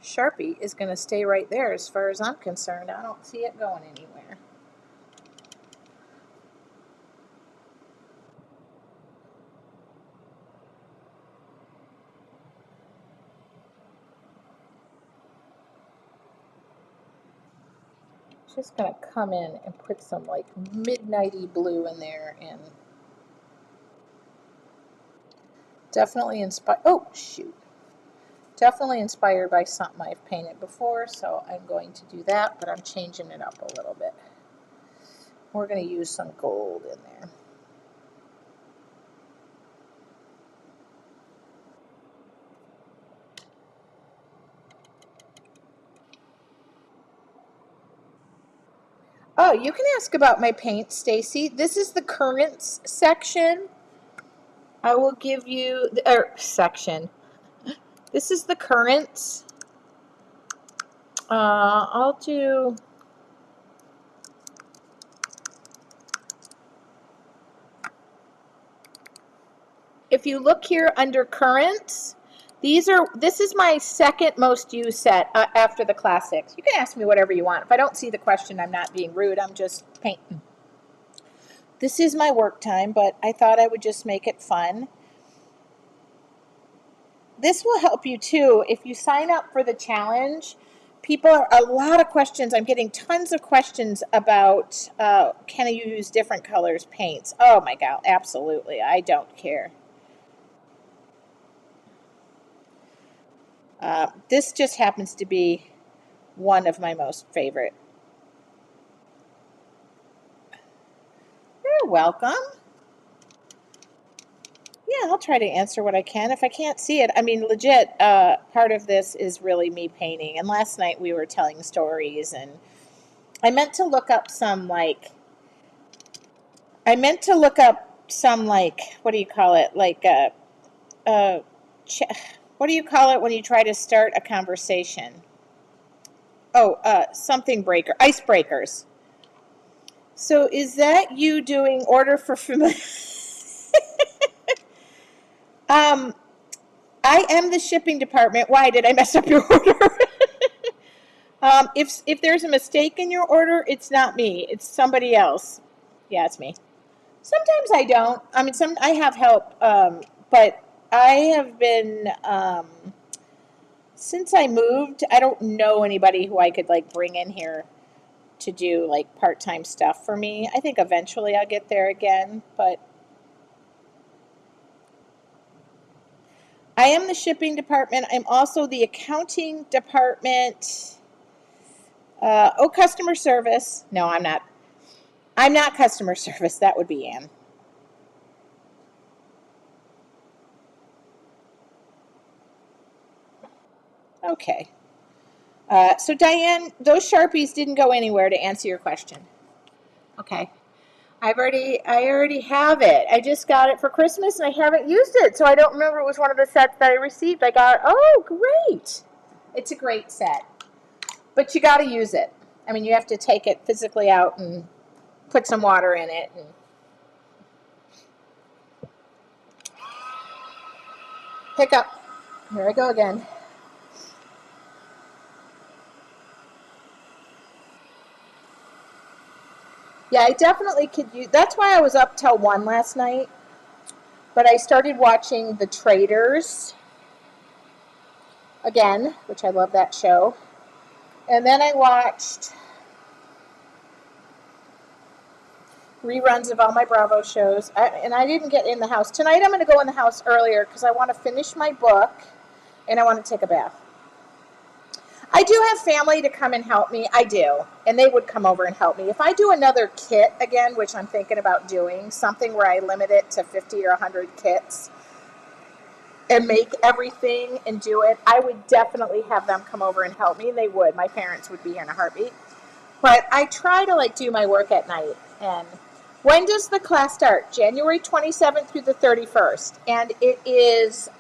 Sharpie is going to stay right there as far as I'm concerned. I don't see it going anywhere. Just going to come in and put some like midnighty blue in there, and definitely inspired. Oh, shoot. Definitely inspired by something I've painted before, so I'm going to do that, but I'm changing it up a little bit. We're going to use some gold in there. Oh, you can ask about my paint, Stacy. This is the currants section. I will give you section. This is the currants. I'll do. If you look here under currants, this is my second most used set after the classics. You can ask me whatever you want. If I don't see the question, I'm not being rude. I'm just painting. This is my work time, but I thought I would just make it fun. This will help you too. If you sign up for the challenge, a lot of questions. I'm getting tons of questions about can you use different colors paints? Oh my God, absolutely. I don't care. This just happens to be one of my most favorite. You're welcome. Yeah, I'll try to answer what I can. If I can't see it, I mean, legit, part of this is really me painting. And last night we were telling stories, and I meant to look up what do you call it? Uh, what do you call it when you try to start a conversation? Oh, something breaker, icebreakers. So is that you doing order for familiar? um, I am the shipping department. Why did I mess up your order? If there's a mistake in your order, it's not me. It's somebody else. Yeah, it's me. Sometimes I don't. I mean, I have help, but I have been since I moved. I don't know anybody who I could like bring in here to do like part-time stuff for me. I think eventually I'll get there again, but I am the shipping department. I'm also the accounting department. Customer service. No, I'm not. I'm not customer service. That would be Ann. Okay. So Diane, those Sharpies didn't go anywhere to answer your question. Okay. I already have it. I just got it for Christmas and I haven't used it, so I don't remember it was one of the sets that I received. Oh, great. It's a great set. But you got to use it. I mean, you have to take it physically out and put some water in it. And pick up. Here I go again. Yeah, I definitely could use. That's why I was up till 1 last night. But I started watching The Traders again, which I love that show. And then I watched reruns of all my Bravo shows. And I didn't get in the house. Tonight I'm going to go in the house earlier because I want to finish my book and I want to take a bath. I do have family to come and help me. I do. And they would come over and help me. If I do another kit again, which I'm thinking about doing, something where I limit it to 50 or 100 kits and make everything and do it, I would definitely have them come over and help me. They would. My parents would be here in a heartbeat. But I try to like do my work at night. And when does the class start? January 27th through the 31st. And it is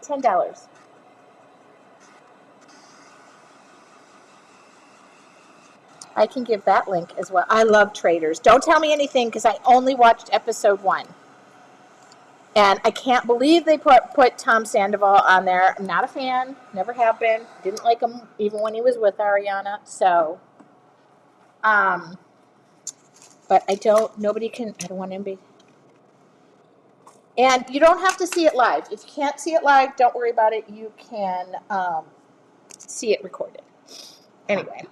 $10. I can give that link as well. I love Traders. Don't tell me anything because I only watched episode 1. And I can't believe they put Tom Sandoval on there. I'm not a fan. Never have been. Didn't like him even when he was with Ariana. So, but I don't want him to be. And you don't have to see it live. If you can't see it live, don't worry about it. You can see it recorded. Anyway.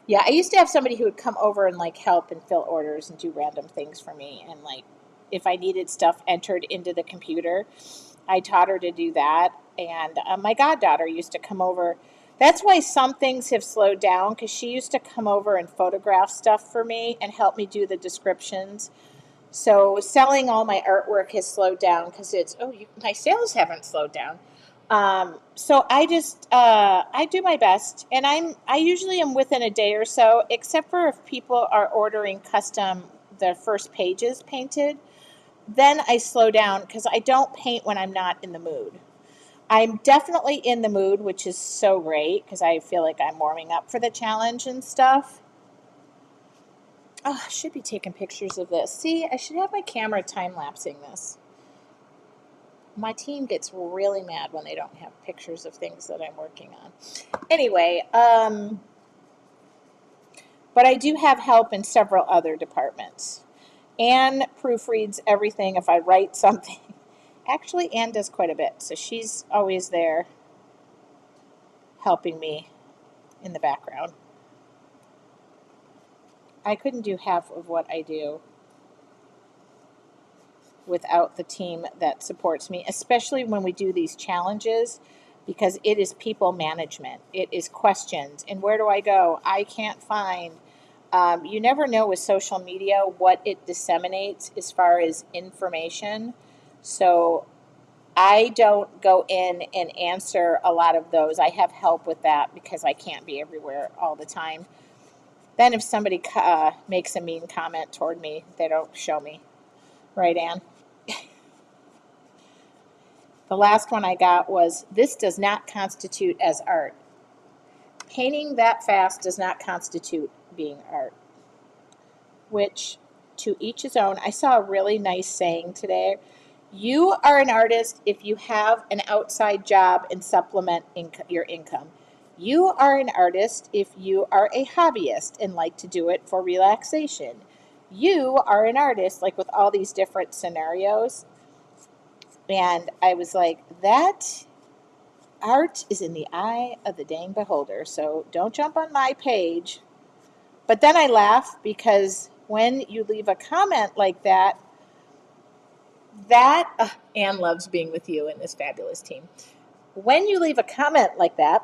Yeah, I used to have somebody who would come over and like help and fill orders and do random things for me. And like if I needed stuff entered into the computer, I taught her to do that. And my goddaughter used to come over. That's why some things have slowed down because she used to come over and photograph stuff for me and help me do the descriptions. So selling all my artwork has slowed down because my sales haven't slowed down. So I do my best, and I usually am within a day or so, except for if people are ordering custom the first pages painted. Then I slow down because I don't paint when I'm not in the mood. I'm definitely in the mood, which is so great because I feel like I'm warming up for the challenge and stuff. Oh, I should be taking pictures of this. See, I should have my camera time lapsing this. My team gets really mad when they don't have pictures of things that I'm working on. Anyway, but I do have help in several other departments. Anne proofreads everything if I write something. Actually, Anne does quite a bit, so she's always there helping me in the background. I couldn't do half of what I do without the team that supports me, especially when we do these challenges, because it is people management. It is questions. And where do I go? I can't find. You never know with social media what it disseminates as far as information. So I don't go in and answer a lot of those. I have help with that because I can't be everywhere all the time. Then if somebody makes a mean comment toward me, they don't show me. Right, Ann? The last one I got was, this does not constitute as art. Painting that fast does not constitute being art. Which, to each his own. I saw a really nice saying today. You are an artist if you have an outside job and supplement your income. You are an artist if you are a hobbyist and like to do it for relaxation. You are an artist, like with all these different scenarios. And I was like, that art is in the eye of the dang beholder. So don't jump on my page. But then I laugh because when you leave a comment like that, Anne loves being with you and this fabulous team. When you leave a comment like that,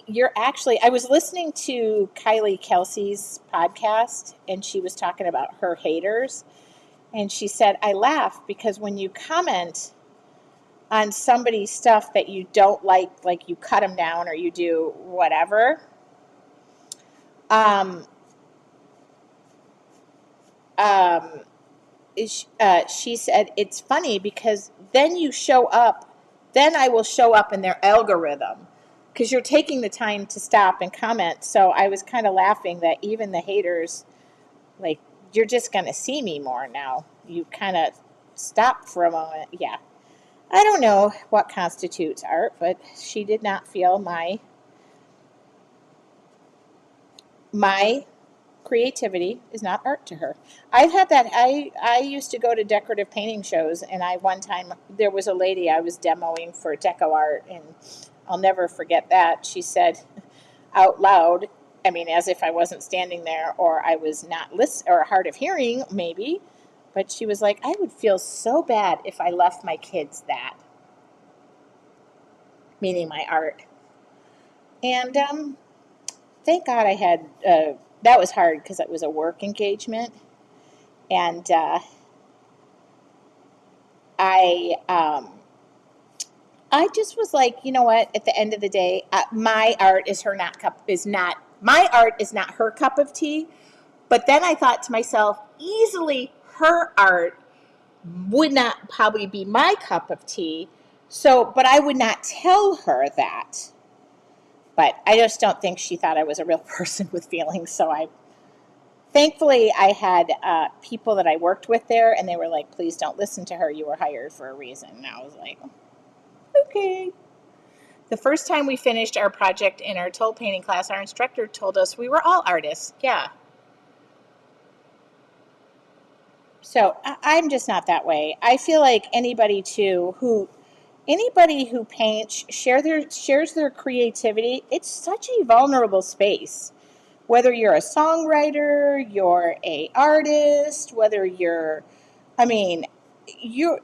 I was listening to Kylie Kelsey's podcast, and she was talking about her haters. And she said, I laugh because when you comment on somebody's stuff that you don't like you cut them down or you do whatever, um, um, she said, it's funny because then I will show up in their algorithm because you're taking the time to stop and comment. So I was kind of laughing that even the haters, like, you're just going to see me more now. You kind of stop for a moment. Yeah. I don't know what constitutes art, but she did not feel my creativity is not art to her. I've had that. I used to go to decorative painting shows, and one time there was a lady I was demoing for deco art, and I'll never forget that. She said out loud, I mean, as if I wasn't standing there or I was not or hard of hearing, maybe, but she was like, I would feel so bad if I left my kids that, meaning my art. And thank God I had, that was hard because it was a work engagement. And I I just was like, you know what? At the end of the day, my art my art is not her cup of tea. But then I thought to myself, easily her art would not probably be my cup of tea. So, but I would not tell her that. But I just don't think she thought I was a real person with feelings. So thankfully, I had people that I worked with there, and they were like, please don't listen to her. You were hired for a reason. And I was like, okay. The first time we finished our project in our toll painting class, our instructor told us we were all artists. Yeah. So I'm just not that way. I feel like anybody who paints shares their creativity. It's such a vulnerable space. Whether you're a songwriter, you're a artist, whether you're, I mean, you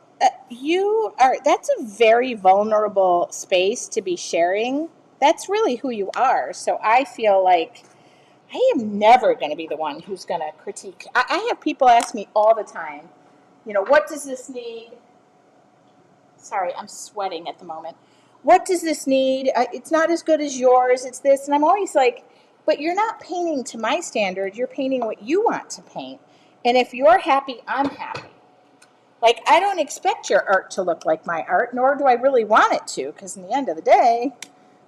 are. That's a very vulnerable space to be sharing. That's really who you are. So I feel like I am never going to be the one who's going to critique. I have people ask me all the time, what does this need? Sorry, I'm sweating at the moment. What does this need? It's not as good as yours. It's this. And I'm always like, but you're not painting to my standard. You're painting what you want to paint. And if you're happy, I'm happy. Like, I don't expect your art to look like my art, nor do I really want it to, because in the end of the day,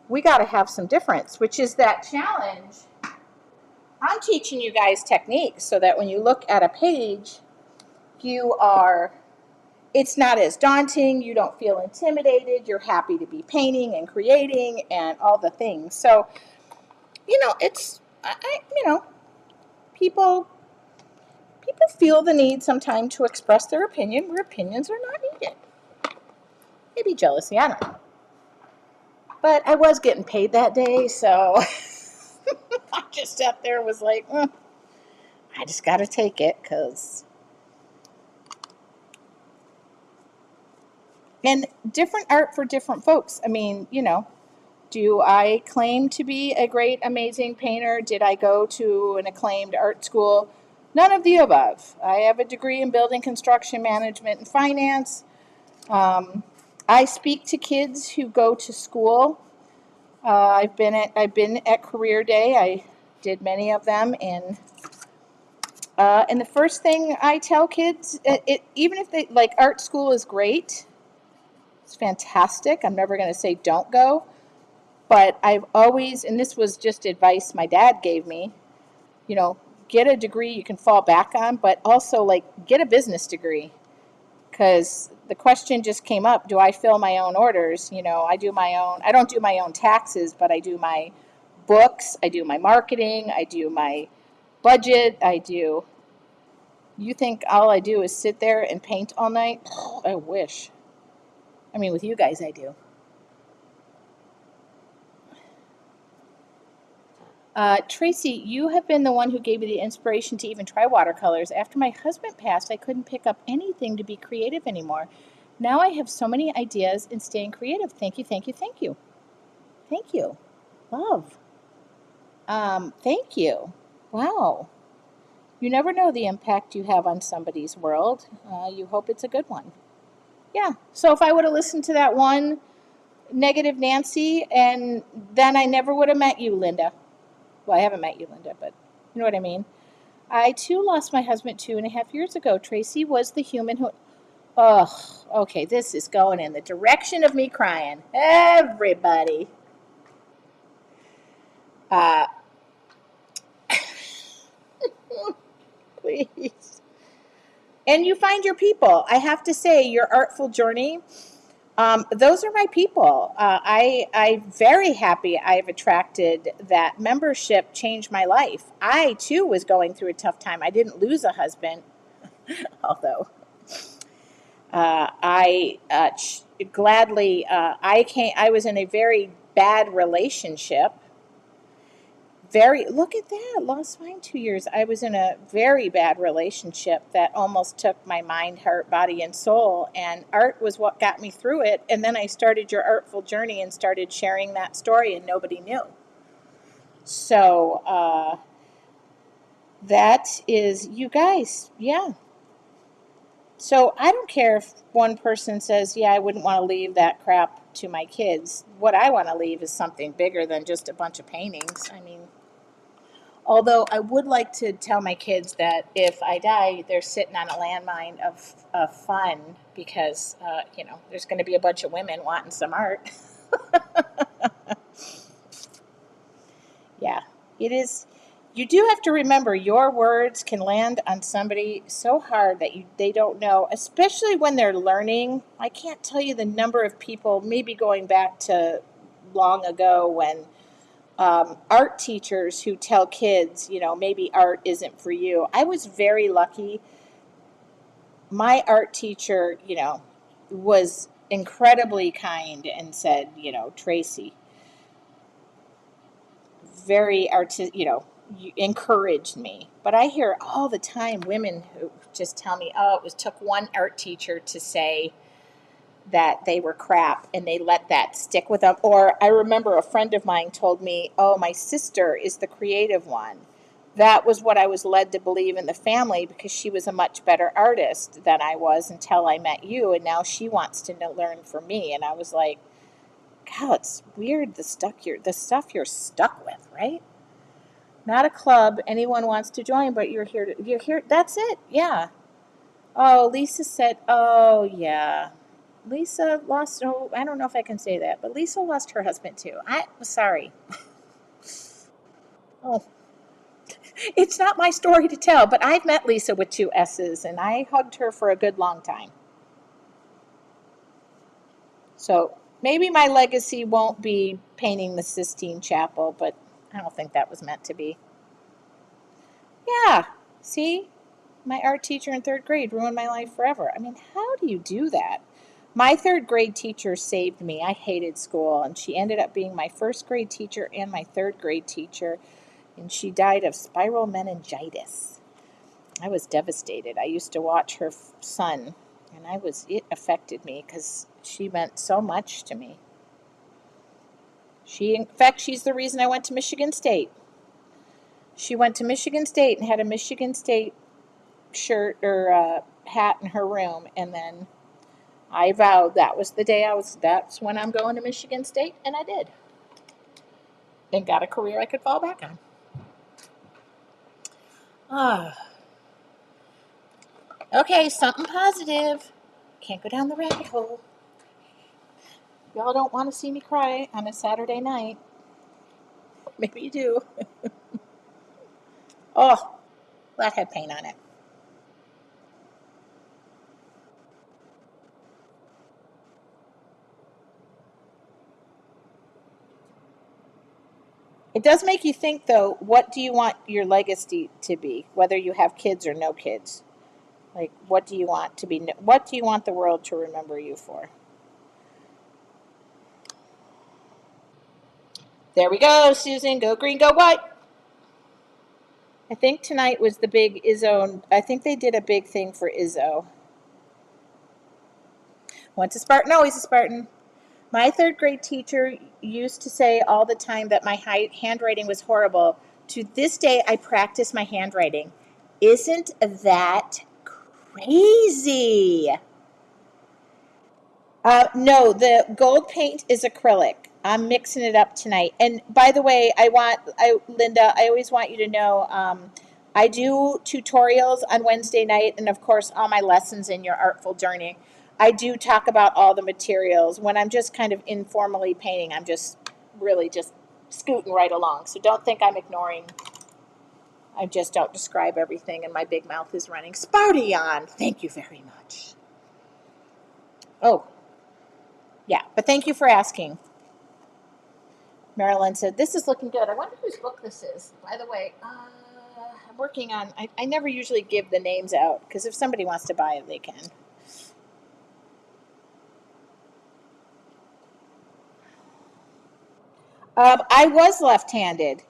we got to have some difference, which is that challenge. I'm teaching you guys techniques so that when you look at a page, it's not as daunting, you don't feel intimidated, you're happy to be painting and creating and all the things. So, people feel the need sometimes to express their opinion where opinions are not needed. Maybe jealousy, I don't know. But I was getting paid that day, so I just sat there and was like, I just got to take it, because... And different art for different folks. I mean, do I claim to be a great, amazing painter? Did I go to an acclaimed art school? None of the above. I have a degree in building construction management and finance. I speak to kids who go to school. I've been at Career Day. I did many of them, and the first thing I tell kids, even if they like, art school is great. It's fantastic. I'm never going to say don't go. But I've always, and this was just advice my dad gave me, get a degree you can fall back on, but also, get a business degree. Because the question just came up, do I fill my own orders? I don't do my own taxes, but I do my books, I do my marketing, I do my budget, you think all I do is sit there and paint all night? I wish. I mean, with you guys, I do. Tracy, you have been the one who gave me the inspiration to even try watercolors. After my husband passed, I couldn't pick up anything to be creative anymore. Now I have so many ideas and staying creative. Thank you, thank you, thank you. Thank you. Love. Thank you. Wow. You never know the impact you have on somebody's world. You hope it's a good one. Yeah. So if I would have listened to that one negative Nancy, and then I never would have met you, Linda. Well, I haven't met you, Linda, but you know what I mean. I, too, lost my husband 2.5 years ago. Tracy was the human who... Oh, okay, this is going in the direction of me crying. Everybody. Please. And you find your people. I have to say, your artful journey, those are my people. I'm very happy I've attracted that membership. Changed my life. I, too, was going through a tough time. I didn't lose a husband, although I was in a very bad relationship. Look at that, lost mine 2 years. I was in a very bad relationship that almost took my mind, heart, body, and soul, and art was what got me through it. And then I started your artful journey and started sharing that story, and nobody knew. So that is, you guys, yeah. So I don't care if one person says, yeah, I wouldn't want to leave that crap to my kids. What I want to leave is something bigger than just a bunch of paintings. I mean, although I would like to tell my kids that if I die, they're sitting on a landmine of fun, because, there's going to be a bunch of women wanting some art. Yeah, it is. You do have to remember, your words can land on somebody so hard that they don't know, especially when they're learning. I can't tell you the number of people, maybe going back to long ago, when art teachers who tell kids, maybe art isn't for you. I was very lucky. My art teacher, was incredibly kind and said, Tracy, very encouraged me. But I hear all the time women who just tell me, oh, took one art teacher to say that they were crap, and they let that stick with them. Or I remember a friend of mine told me, oh, my sister is the creative one. that was what I was led to believe in the family, because she was a much better artist than I was until I met you, and now she wants to learn from me. And I was like, God, it's weird the stuff you're stuck with, right? Not a club anyone wants to join, but you're here. That's it. Yeah. Oh, Lisa said, oh yeah. Lisa lost. Oh, I don't know if I can say that, but Lisa lost her husband too. I'm sorry. Oh, it's not my story to tell, but I've met Lisa with two S's, and I hugged her for a good long time. So maybe my legacy won't be painting the Sistine Chapel, but I don't think that was meant to be. Yeah, see, my art teacher in third grade ruined my life forever. I mean, how do you do that? My third grade teacher saved me. I hated school, and she ended up being my first grade teacher and my third grade teacher, and she died of spiral meningitis. I was devastated. I used to watch her son, and it affected me because she meant so much to me. In fact, she's the reason I went to Michigan State. She went to Michigan State and had a Michigan State shirt or hat in her room, and then I vowed that was the day that's when I'm going to Michigan State, and I did. And got a career I could fall back on. Ah, okay, something positive. Can't go down the rabbit hole. Y'all don't want to see me cry on a Saturday night. Maybe you do. Oh, that had paint on it. It does make you think, though, what do you want your legacy to be, whether you have kids or no kids? Like, what do you want to be? What do you want the world to remember you for? There we go, Susan. Go green, go white. I think tonight was the big Izzo. I think they did a big thing for Izzo. Went to Spartan. No, he's a Spartan. My third grade teacher used to say all the time that my handwriting was horrible. To this day, I practice my handwriting. Isn't that crazy? No, the gold paint is acrylic. I'm mixing it up tonight. And by the way, Linda, I always want you to know, I do tutorials on Wednesday night, and of course, all my lessons in your artful journey. I do talk about all the materials. When I'm just kind of informally painting, I'm just really just scooting right along. So don't think I'm ignoring. I just don't describe everything, and my big mouth is running. Sparty on. Thank you very much. Oh, yeah, but thank you for asking. Marilyn said, "This is looking good. I wonder whose book this is." By the way, I'm working on, I never usually give the names out because if somebody wants to buy it, they can. I was left handed,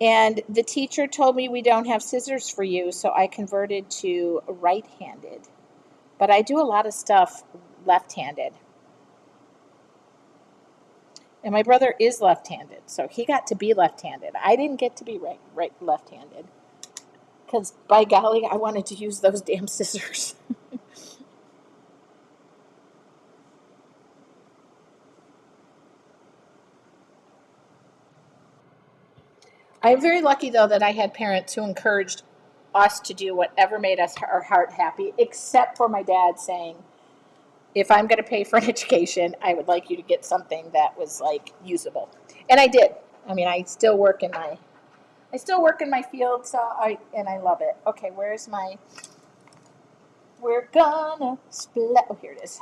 and the teacher told me we don't have scissors for you, so I converted to right handed. But I do a lot of stuff left handed. And my brother is left handed, so he got to be left handed. I didn't get to be left handed. Because by golly, I wanted to use those damn scissors. I'm very lucky, though, that I had parents who encouraged us to do whatever made us our heart happy, except for my dad saying, if I'm going to pay for an education, I would like you to get something that was like usable. And I did. I mean, I still work in my field, and I love it. Okay, we're gonna split. Oh, here it is.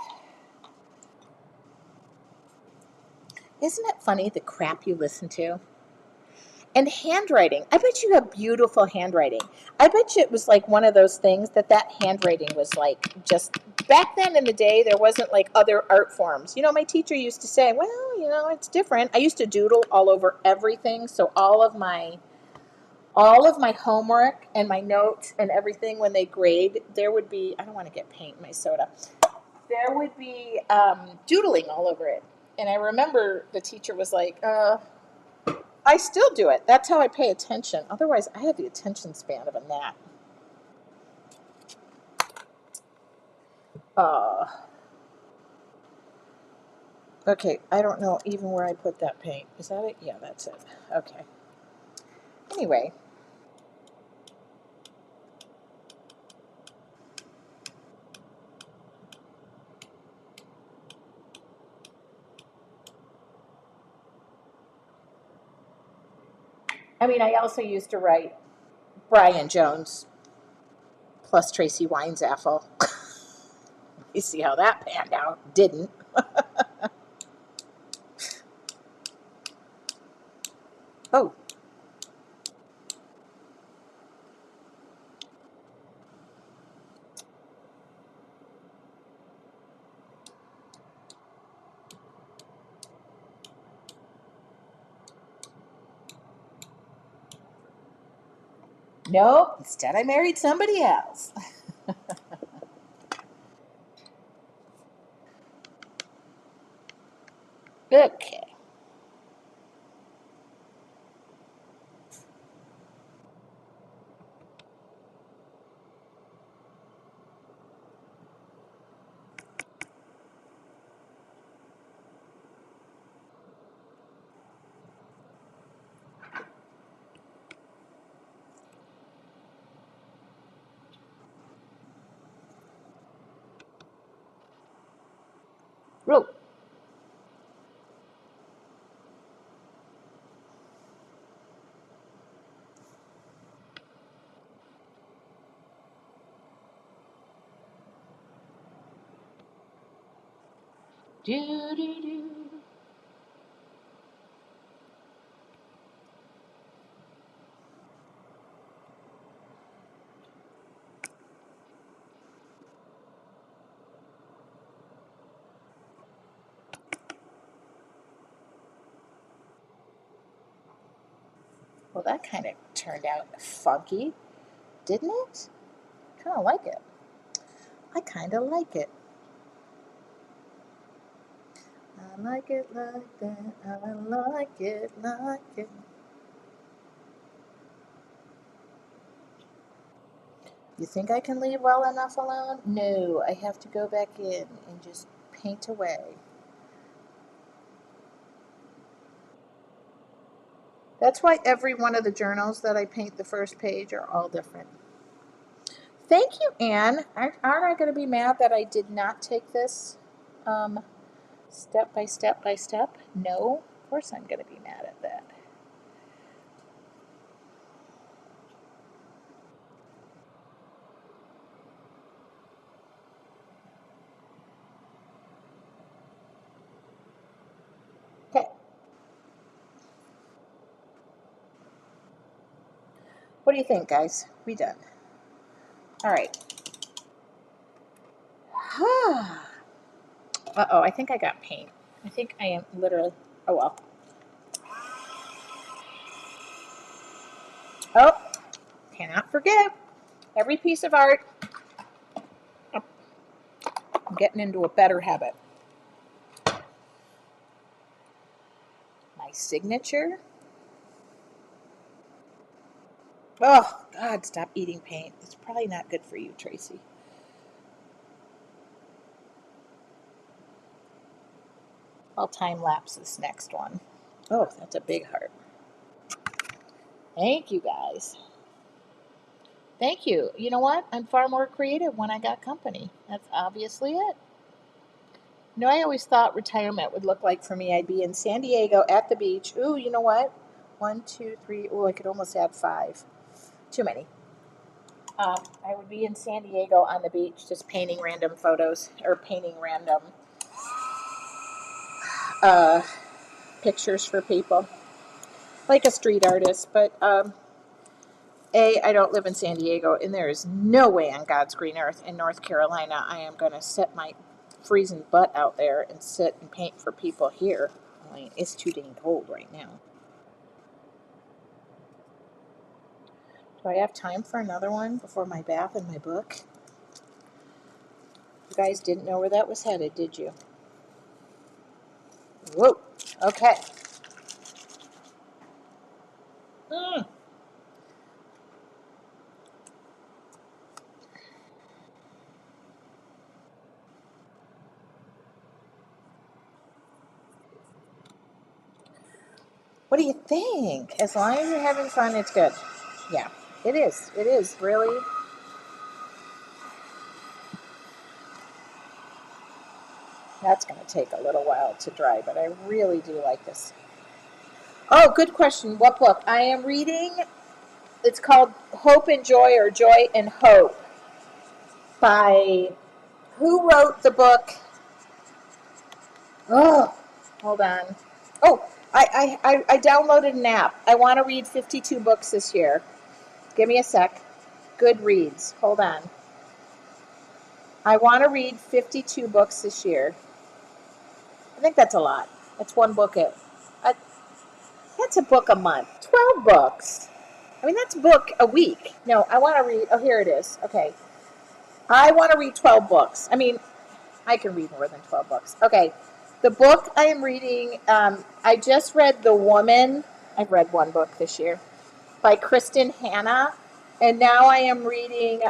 Isn't it funny the crap you listen to? And handwriting. I bet you have beautiful handwriting. I bet you it was like one of those things that handwriting was like just back then in the day, there wasn't like other art forms. My teacher used to say, well, it's different. I used to doodle all over everything. So all of my homework and my notes and everything when they grade, there would be, I don't want to get paint in my soda. There would be doodling all over it. And I remember the teacher was like, I still do it. That's how I pay attention. Otherwise, I have the attention span of a gnat. Uh, okay, I don't know even where I put that paint. Is that it? Yeah, that's it. Okay. Anyway. I mean, I also used to write Brian Jones plus Tracy Weinsaffel. You see how that panned out? Didn't. Oh, nope. Instead, I married somebody else. Okay. Rope. Do, do, do. Well, that kind of turned out funky, didn't it? Kind of like it. I kind of like it. I like it like that. I like it like it. You think I can leave well enough alone? No, I have to go back in and just paint away. That's why every one of the journals that I paint the first page are all different. Thank you, Anne. Aren't I going to be mad that I did not take this step by step by step? No, of course I'm going to be mad at that. Okay, what do you think, guys? We done. All right. Uh-oh, I think I got paint. I think I am literally, oh well. Oh, cannot forget. Every piece of art, I'm getting into a better habit. My signature. Oh, God, stop eating paint. It's probably not good for you, Tracy. I'll time lapse this next one. Oh, that's a big heart. Thank you, guys. Thank you. You know what? I'm far more creative when I got company. That's obviously it. You know, I always thought retirement would look like for me. I'd be in San Diego at the beach. Ooh, you know what? One, two, three. Oh, I could almost add five. Too many. I would be in San Diego on the beach just painting random photos or painting random uh, pictures for people, like a street artist. But I don't live in San Diego, and there is no way on God's green earth in North Carolina I am going to set my freezing butt out there and sit and paint for people here. I mean, it's too dang cold right now. Do I have time for another one before my bath and my book? You guys didn't know where that was headed, did you? Whoa. Okay. What do you think? As long as you're having fun, it's good. Yeah, it is. It is really. That's going to take a little while to dry, but I really do like this. Oh, good question. What book? I am reading. It's called Hope and Joy, or Joy and Hope, by who wrote the book? Oh, hold on. Oh, I downloaded an app. I want to read 52 books this year. Give me a sec. Goodreads. Hold on. I want to read 52 books this year. I think that's a lot. That's one book. That's a book a month. 12 books. I mean, that's a book a week. No, I want to read. Oh, here it is. Okay. I want to read 12 books. I mean, I can read more than 12 books. Okay. The book I am reading, I just read The Woman. I've read one book this year by Kristen Hanna. And now I am reading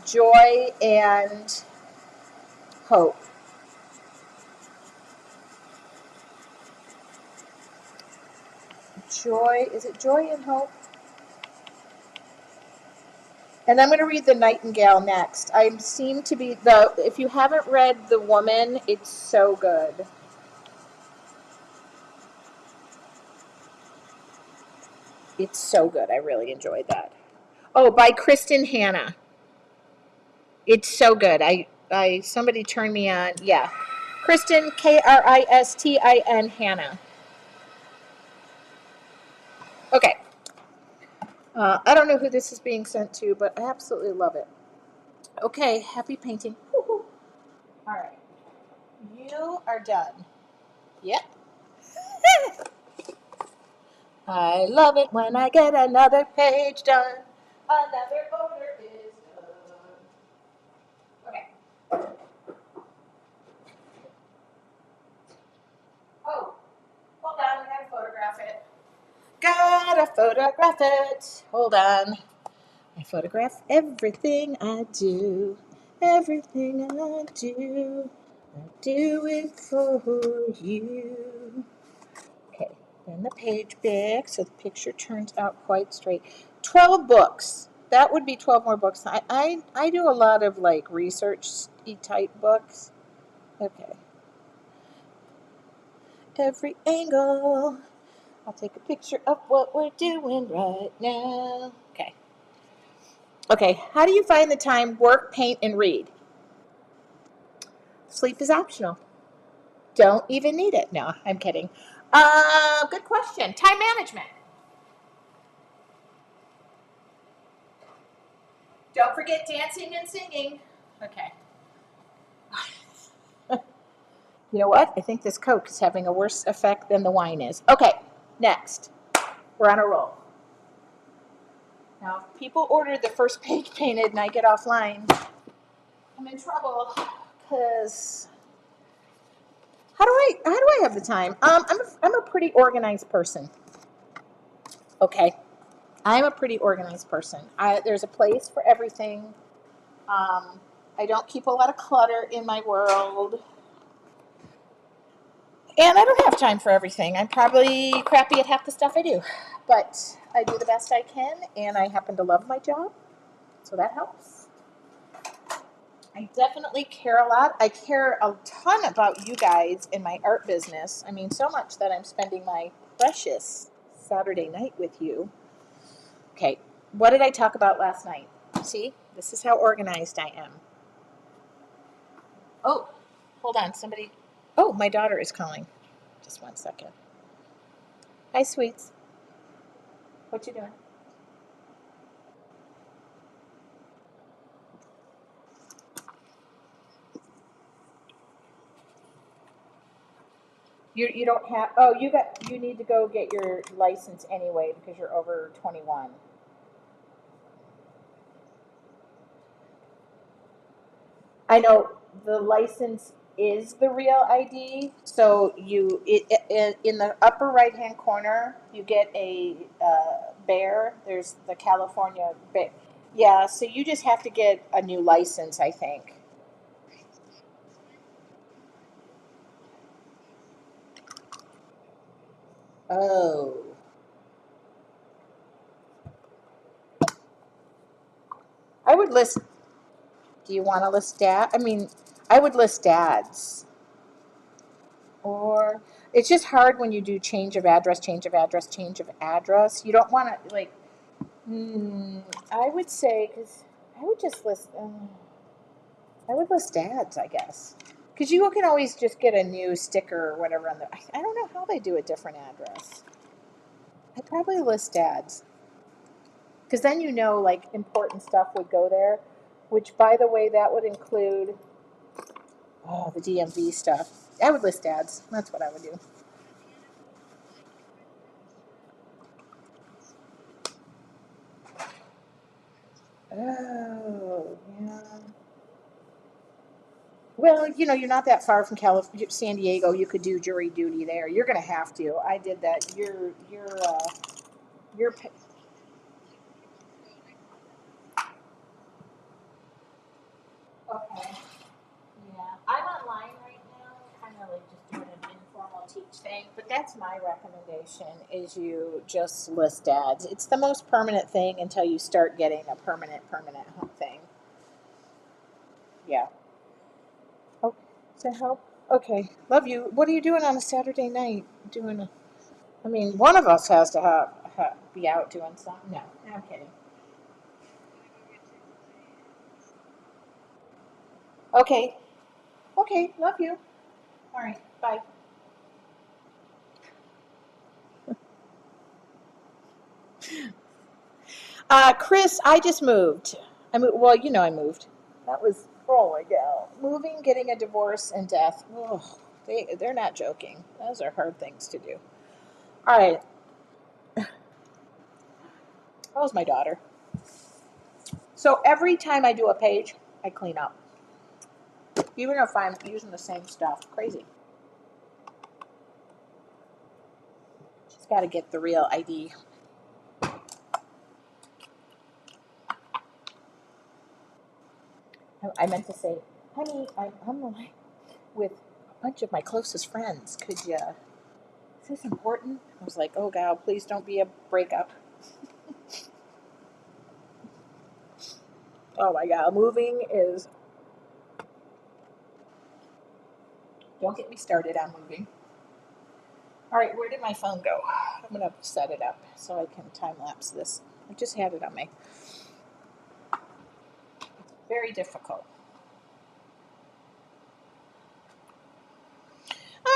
Joy and Hope. Joy, is it Joy and Hope? And I'm going to read The Nightingale next. I seem to be if you haven't read The Woman, it's so good. It's so good. I really enjoyed that. Oh, by Kristen Hanna. It's so good. I somebody turned me on. Yeah. Kristen, Kristin Hanna. Okay. I don't know who this is being sent to, but I absolutely love it. Okay, happy painting. Woo-hoo. All right. You are done. Yep. I love it when I get another page done. Another order is done. Okay. Oh, hold on. I gotta photograph it. Gotta photograph it. Hold on. I photograph everything I do. Everything I do. I do it for you. Okay, then the page big so the picture turns out quite straight. 12 books. That would be 12 more books. I do a lot of like research type books. Okay. Every angle. I'll take a picture of what we're doing right now. Okay. Okay, how do you find the time, work, paint, and read? Sleep is optional. Don't even need it. No, I'm kidding. Good question. Time management. Don't forget dancing and singing. Okay. You know what? I think this Coke is having a worse effect than the wine is. Okay, next. We're on a roll. Now, if people order the first page painted and I get offline, I'm in trouble because how do I have the time? I'm a pretty organized person. Okay, I'm a pretty organized person. There's a place for everything. I don't keep a lot of clutter in my world. And I don't have time for everything. I'm probably crappy at half the stuff I do. But I do the best I can, and I happen to love my job, so that helps. I definitely care a lot. I care a ton about you guys in my art business. I mean, so much that I'm spending my precious Saturday night with you. Okay, what did I talk about last night? See, this is how organized I am. Oh, hold on, somebody. Oh, my daughter is calling. Just 1 second. Hi, sweets. What you doing? You don't have. Oh, you need to go get your license anyway because you're over 21. I know the license is the real ID. So in the upper right hand corner, you get a bear. There's the California bear. Yeah, so you just have to get a new license, I think. Oh. I would list. Do you want to list dad? I mean, I would list dads. Or it's just hard when you do change of address, change of address, change of address. You don't want to like. I would say because I would just list. I would list dads, I guess, because you can always just get a new sticker or whatever on the. I don't know how they do a different address. I'd probably list dads because then you know like important stuff would go there, which by the way that would include the DMV stuff. I would list dads. That's what I would do. Oh, yeah. Well, you're not that far from San Diego. You could do jury duty there. You're going to have to. I did that. You're. Okay. Yeah, I'm online right now, kind of like just doing an informal teach thing. But that's my recommendation: is you just list ads. It's the most permanent thing until you start getting a permanent home thing. Yeah. Oh, does that help? Okay. Love you. What are you doing on a Saturday night? Doing a. I mean, one of us has to be out doing something. No, I'm kidding. Okay. Okay. Love you. All right. Bye. Chris, I just moved. Well, I moved. That was, oh my God. Moving, getting a divorce, and death. Oh, they're not joking. Those are hard things to do. All right. That was my daughter. So every time I do a page, I clean up. Even if I'm using the same stuff. Crazy. She's got to get the real ID. I meant to say, honey, I'm with a bunch of my closest friends. Is this important? I was like, oh God, please don't be a breakup. Oh my God, moving is, don't get me started on moving. All right, where did my phone go? I'm going to set it up so I can time lapse this. I just had it on my, very difficult.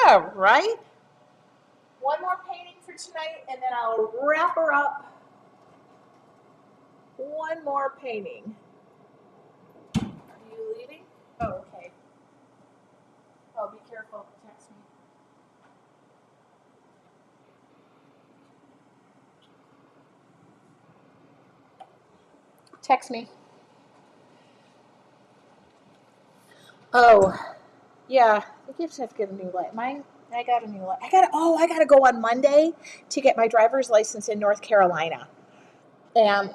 All right, one more painting for tonight and then I'll wrap her up. One more painting. Are you leaving? Oh, okay. Oh, be careful. Text me. Text me. Oh, yeah. The gifts have given me light. Mine, I got a new light. I got to go on Monday to get my driver's license in North Carolina. And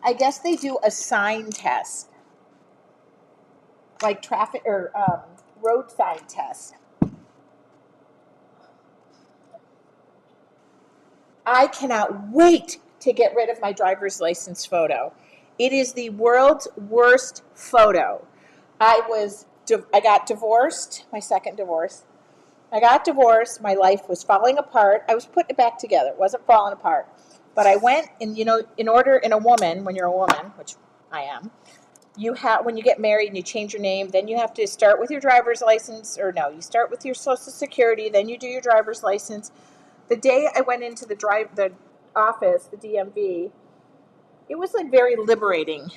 I guess they do a sign test, like traffic or road sign test. I cannot wait to get rid of my driver's license photo. It is the world's worst photo. I got divorced, my second divorce. I got divorced. My life was falling apart. I was putting it back together. It wasn't falling apart. But I went and in a woman, when you're a woman, which I am, you have when you get married and you change your name, then you have to start with your driver's license, or no, you start with your social security, then you do your driver's license. The day I went into the office, the DMV, it was like very liberating.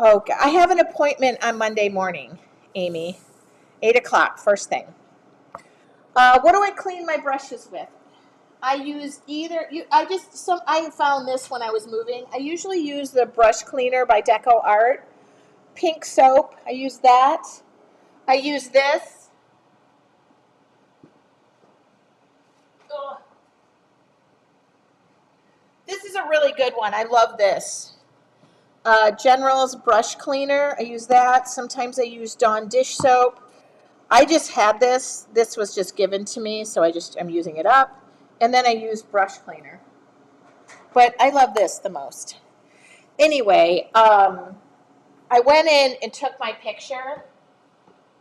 Okay, I have an appointment on Monday morning, Amy, 8 o'clock, first thing. What do I clean my brushes with? I use either you. I just some. I found this when I was moving. I usually use the brush cleaner by Deco Art, pink soap. I use that. I use this. Ugh. This is a really good one. I love this. General's brush cleaner. I use that. Sometimes I use Dawn dish soap. I just had this. This was just given to me, so I'm using it up. And then I use brush cleaner. But I love this the most. Anyway, I went in and took my picture,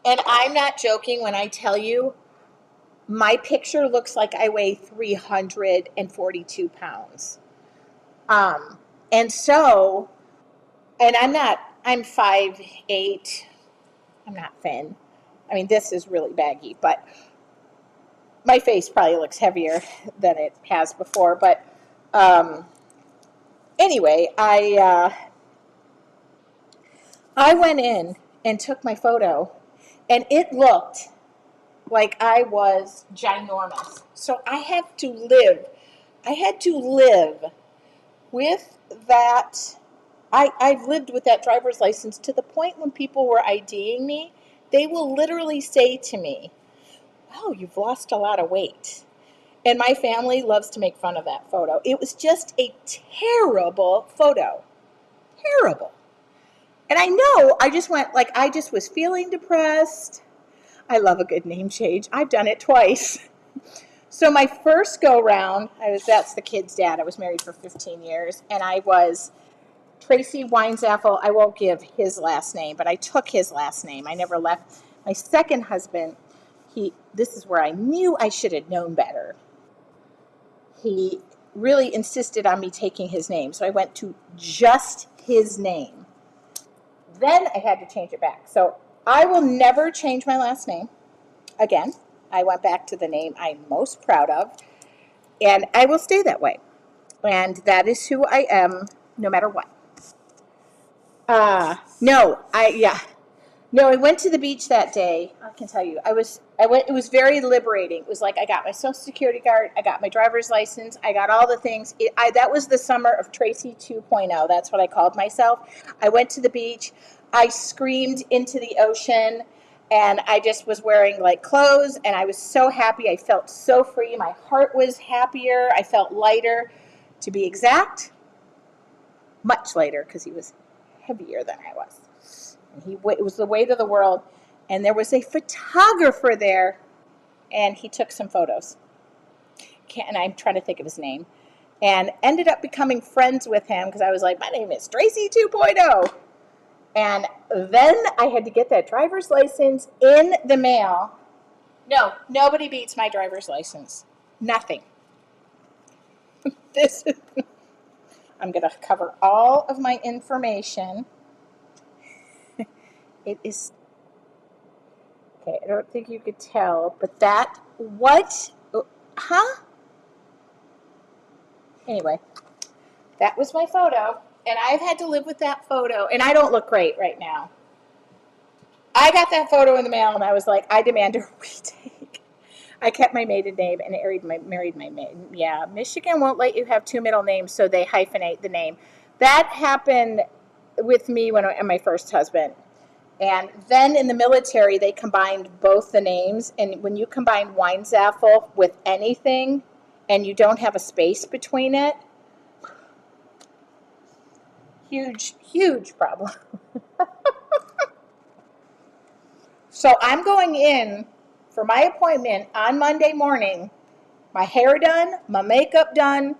and I'm not joking when I tell you my picture looks like I weigh 342 pounds. Um, and so, and I'm 5'8". I'm not thin. I mean, this is really baggy, but my face probably looks heavier than it has before. But um, anyway, I went in and took my photo, and it looked like I was ginormous. So I had to live with that. I've lived with that driver's license to the point when people were IDing me, they will literally say to me, "Oh, you've lost a lot of weight." And my family loves to make fun of that photo. It was just a terrible photo. Terrible. And I know I just went, like, I just was feeling depressed. I love a good name change. I've done it twice. So my first go round, that's the kid's dad. I was married for 15 years, and I was Tracy Weinsaffel. I won't give his last name, but I took his last name. I never left. My second husband, this is where I knew I should have known better. He really insisted on me taking his name, so I went to just his name. Then I had to change it back. So I will never change my last name again. I went back to the name I'm most proud of, and I will stay that way. And that is who I am, no matter what. No, yeah. No, I went to the beach that day. I can tell you, I went, it was very liberating. It was like I got my social security card, I got my driver's license, I got all the things. That was the summer of Tracy 2.0. That's what I called myself. I went to the beach, I screamed into the ocean, and I just was wearing like clothes, and I was so happy. I felt so free. My heart was happier. I felt lighter, to be exact, much lighter, because he was heavier than I was. It was the weight of the world, and there was a photographer there, and he took some photos. And I'm trying to think of his name, and ended up becoming friends with him because I was like, my name is Tracy 2.0. And then I had to get that driver's license in the mail. No, nobody beats my driver's license. Nothing. I'm going to cover all of my information. It is, okay, I don't think you could tell, but huh? Anyway, that was my photo, and I've had to live with that photo, and I don't look great right now. I got that photo in the mail, and I was like, I demand a retake. I kept my maiden name and married my maiden. Yeah, Michigan won't let you have two middle names, so they hyphenate the name. That happened with me and my first husband. And then in the military, they combined both the names. And when you combine Weinsaffel with anything and you don't have a space between it, huge, huge problem. So I'm going in for my appointment on Monday morning, my hair done, my makeup done.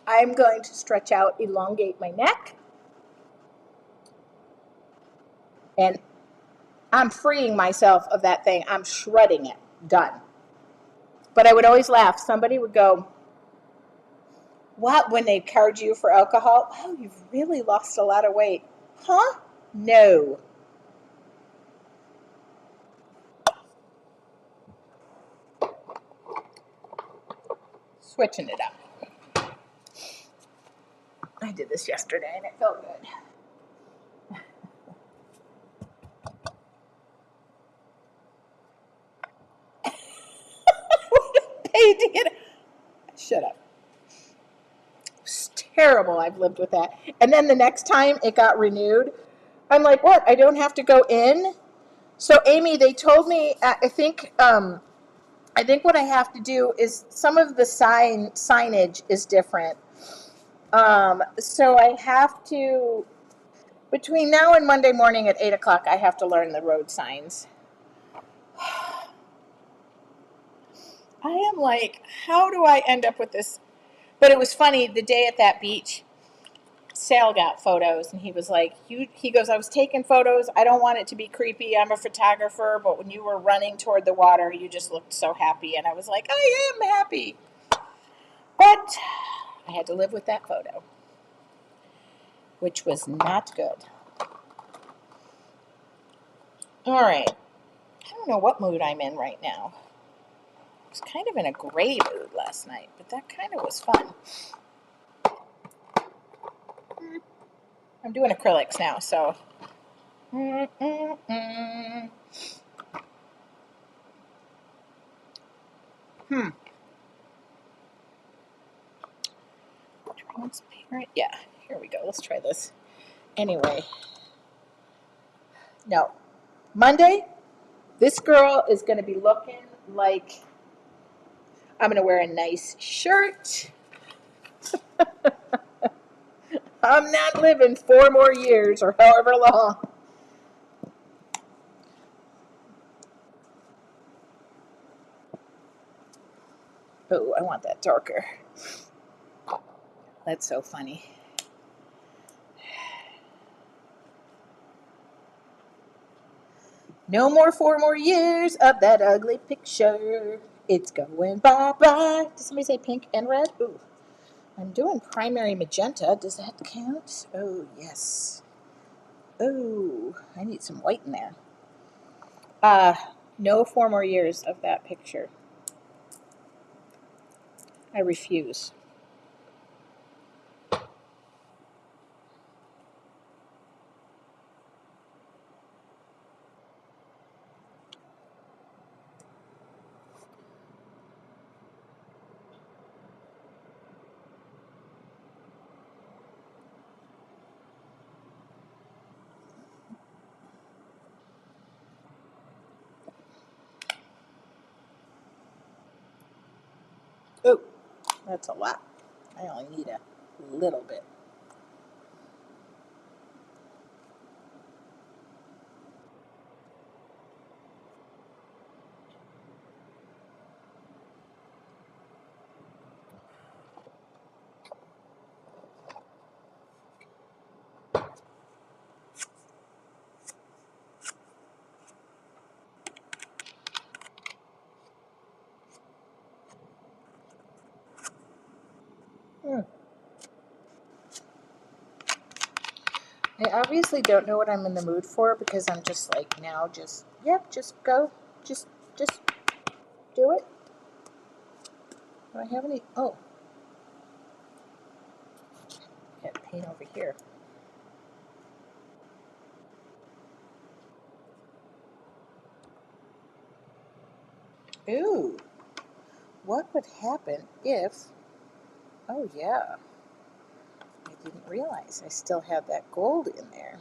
I'm going to stretch out, elongate my neck, and I'm freeing myself of that thing. I'm shredding it. Done. But I would always laugh. Somebody would go, "What?" When they card you for alcohol? "Oh, you've really lost a lot of weight." Huh? No. Switching it up. I did this yesterday and it felt good. Paid to get it. Shut up. It's terrible. I've lived with that. And then the next time it got renewed, I'm like, what? I don't have to go in? So Amy, they told me, I think what I have to do is some of the signage is different. So I have to, between now and Monday morning at 8 o'clock, I have to learn the road signs. I am like, how do I end up with this? But it was funny, the day at that beach, Sal got photos, and he was like, he goes, I was taking photos. I don't want it to be creepy. I'm a photographer, but when you were running toward the water, you just looked so happy. And I was like, I am happy. But I had to live with that photo, which was not good. All right. I don't know what mood I'm in right now. I was kind of in a gray mood last night, but that kind of was fun. I'm doing acrylics now, so. Transparent. Yeah, here we go. Let's try this. Anyway. No. Monday, this girl is going to be looking like I'm going to wear a nice shirt. I'm not living 4 more years or however long. Oh, I want that darker. That's so funny. No more 4 more years of that ugly picture. It's going bye-bye. Did somebody say pink and red? Ooh. I'm doing primary magenta. Does that count? Oh, yes. Oh, I need some white in there. No 4 more years of that picture. I refuse. Oh, that's a lot. I only need a little bit. I obviously don't know what I'm in the mood for because I'm just like now just, yep, just go. Just do it. Do I have any? Oh, got paint over here. Ooh, what would happen if, oh yeah, I didn't realize I still have that gold in there.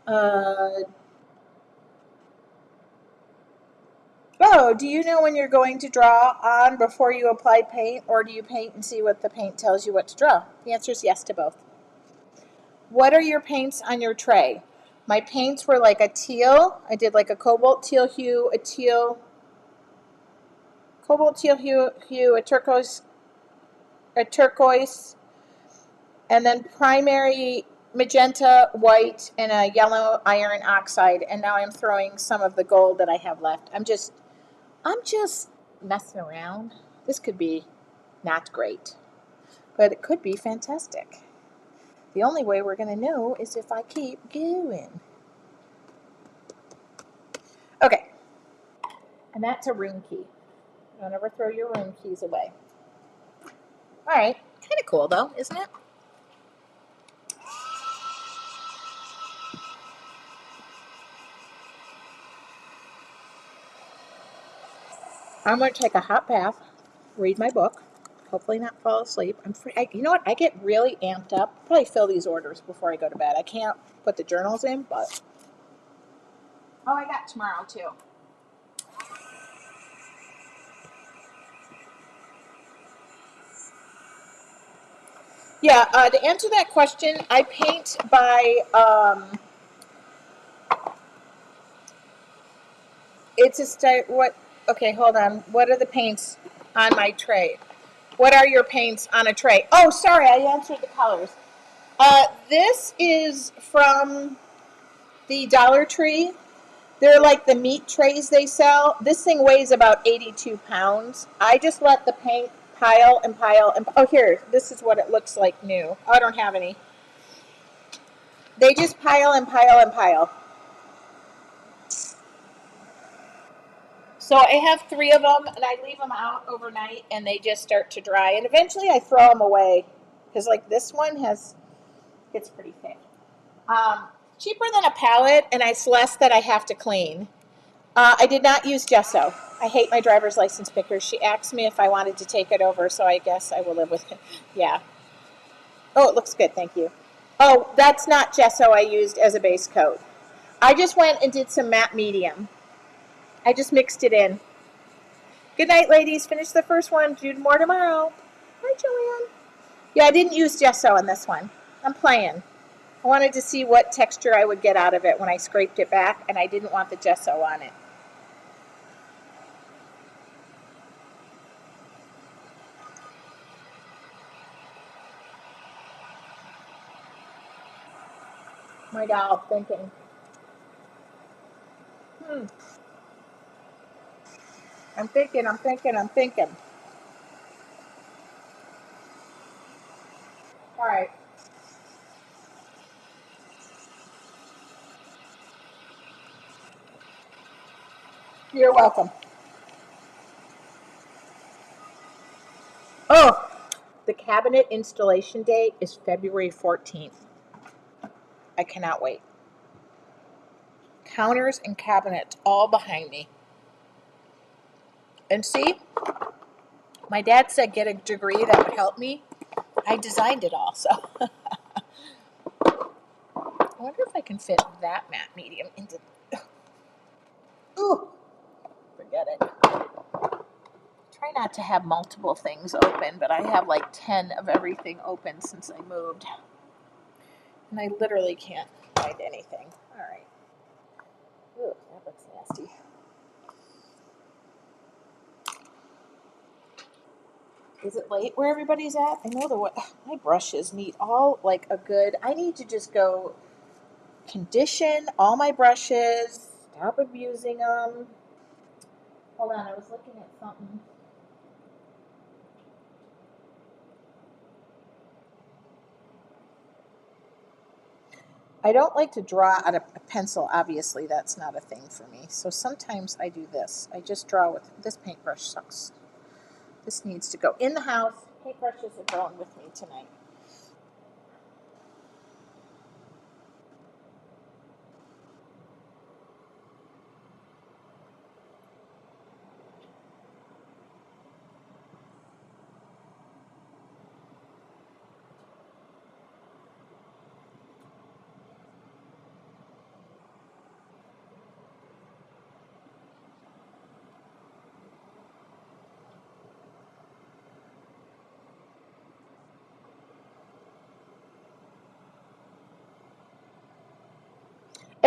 Uh, oh, do you know when you're going to draw on before you apply paint, or do you paint and see what the paint tells you what to draw? The answer is yes to both. What are your paints on your tray? My paints were like a teal. I did like a cobalt teal hue, a teal, cobalt teal hue, a turquoise, and then primary magenta, white, and a yellow iron oxide. And now I'm throwing some of the gold that I have left. I'm just messing around. This could be not great, but it could be fantastic. The only way we're going to know is if I keep going. Okay, and that's a room key. Don't ever throw your room keys away. All right, kind of cool though, isn't it? I'm going to take a hot bath, read my book, hopefully not fall asleep. You know what? I get really amped up. Probably fill these orders before I go to bed. I can't put the journals in, but oh, I got tomorrow too. Yeah, to answer that question, I paint by It's a what? Okay, hold on. What are the paints on my tray? What are your paints on a tray? Oh, sorry, I answered the colors. This is from the Dollar Tree. They're like the meat trays they sell. This thing weighs about 82 pounds. I just let the paint pile and pile and oh, here, this is what it looks like new. Oh, I don't have any. They just pile and pile and pile. So I have three of them, and I leave them out overnight, and they just start to dry. And eventually, I throw them away because, like, this one it's pretty thick. Um, Cheaper than a pallet, and it's less that I have to clean. I did not use gesso. I hate my driver's license picker. She asked me if I wanted to take it over, so I guess I will live with it. Yeah. Oh, it looks good. Thank you. Oh, that's not gesso I used as a base coat. I just went and did some matte medium. I just mixed it in. Good night, ladies. Finish the first one. Do more tomorrow. Hi, Joanne. Yeah, I didn't use gesso on this one. I'm playing. I wanted to see what texture I would get out of it when I scraped it back, and I didn't want the gesso on it. My doll thinking. Hmm. I'm thinking, I'm thinking, I'm thinking. All right. You're welcome. Oh, the cabinet installation date is February 14th. I cannot wait. Counters and cabinets all behind me. And see, my dad said get a degree that would help me. I designed it all, so. I wonder if I can fit that matte medium into. Ooh, forget it. Try not to have multiple things open, but I have like 10 of everything open since I moved. And I literally can't find anything. All right. Ooh, that looks nasty. Is it late where everybody's at? I know my brushes need all like a good. I need to just go condition all my brushes. Stop abusing them. Hold on, I was looking at something. I don't like to draw out a pencil. Obviously, that's not a thing for me. So sometimes I do this. I just draw with this paintbrush. Sucks. This needs to go in the house. Paintbrushes are going with me tonight.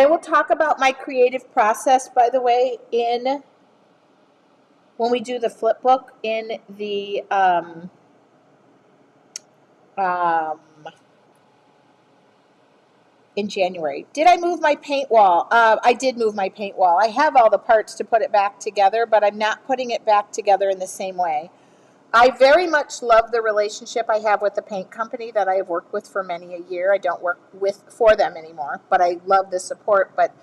And we'll talk about my creative process, by the way, in when we do the flip book in the um, in January. Did I move my paint wall? I did move my paint wall. I have all the parts to put it back together, but I'm not putting it back together in the same way. I very much love the relationship I have with the paint company that I have worked with for many a year. I don't work with for them anymore, but I love the support. But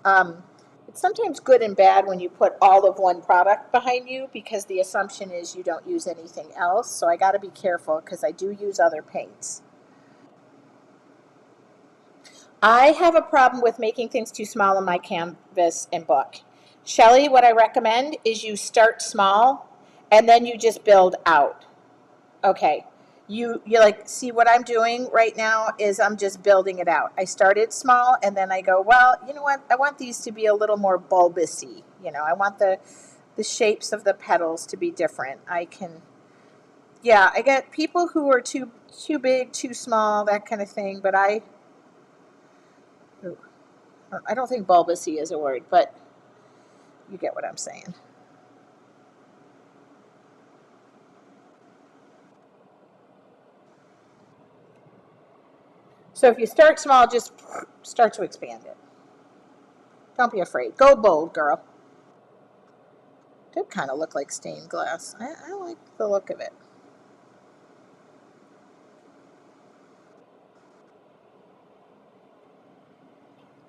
um, it's sometimes good and bad when you put all of one product behind you because the assumption is you don't use anything else. So I got to be careful because I do use other paints. I have a problem with making things too small in my canvas and book. Shelly, what I recommend is you start small and then you just build out. Okay. You like see what I'm doing right now is I'm just building it out. I started small and then I go, well, you know what? I want these to be a little more bulbousy. I want the shapes of the petals to be different. Yeah, I get people who are too big, too small, that kind of thing, but I don't think bulbousy is a word, but You get what I'm saying. So if you start small, just start to expand it. Don't be afraid. Go bold, girl. Did kind of look like stained glass. I like the look of it.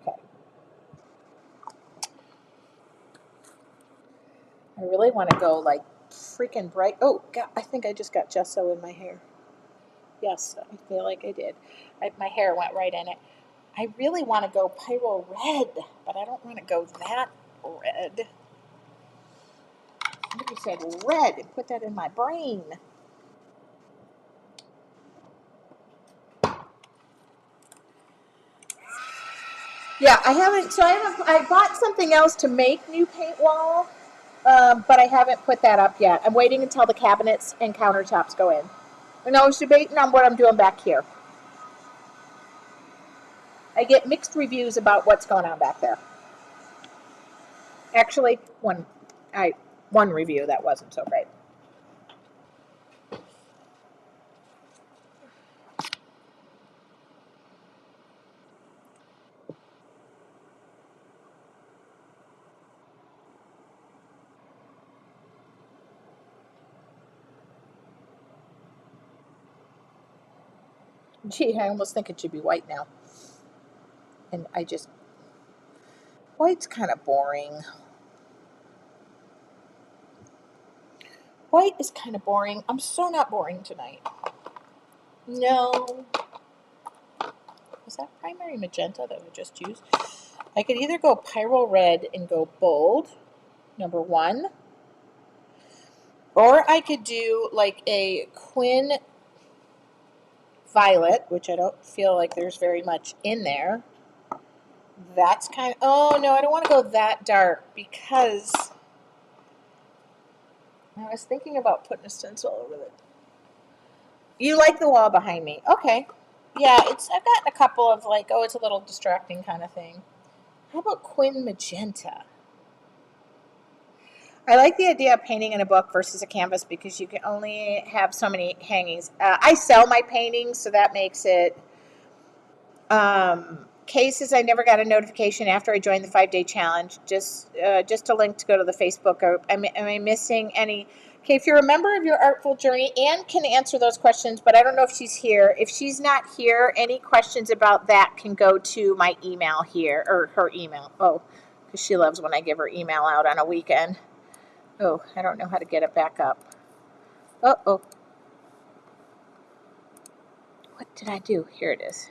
Okay. I really want to go like freaking bright. Oh, God, I think I just got gesso in my hair. Yes, I feel like I did. My hair went right in it. I really want to go pyro red, but I don't want to go that red. You said red and put that in my brain. Yeah, I haven't. So I haven't. I bought something else to make new paint wall, but I haven't put that up yet. I'm waiting until the cabinets and countertops go in. And I was debating on what I'm doing back here. I get mixed reviews about what's going on back there. Actually, one review that wasn't so great. Gee, I almost think it should be white now. And white's kind of boring. White is kind of boring. I'm so not boring tonight. No. Was that primary magenta that we just used? I could either go pyro red and go bold, number one, or I could do like a quin violet, which I don't feel like there's very much in there. That's kind of, oh no, I don't want to go that dark because I was thinking about putting a stencil over it. You like the wall behind me. Okay. Yeah, I've gotten a couple of like, oh, it's a little distracting kind of thing. How about quin magenta? I like the idea of painting in a book versus a canvas because you can only have so many hangings. I sell my paintings, so that makes it. Cases, I never got a notification after I joined the 5-day challenge. Just a link to go to the Facebook group. Am I missing any? Okay, if you're a member of your artful journey, Anne can answer those questions, but I don't know if she's here. If she's not here, any questions about that can go to my email here, or her email. Oh, because she loves when I give her email out on a weekend. Oh, I don't know how to get it back up. Oh. What did I do? Here it is.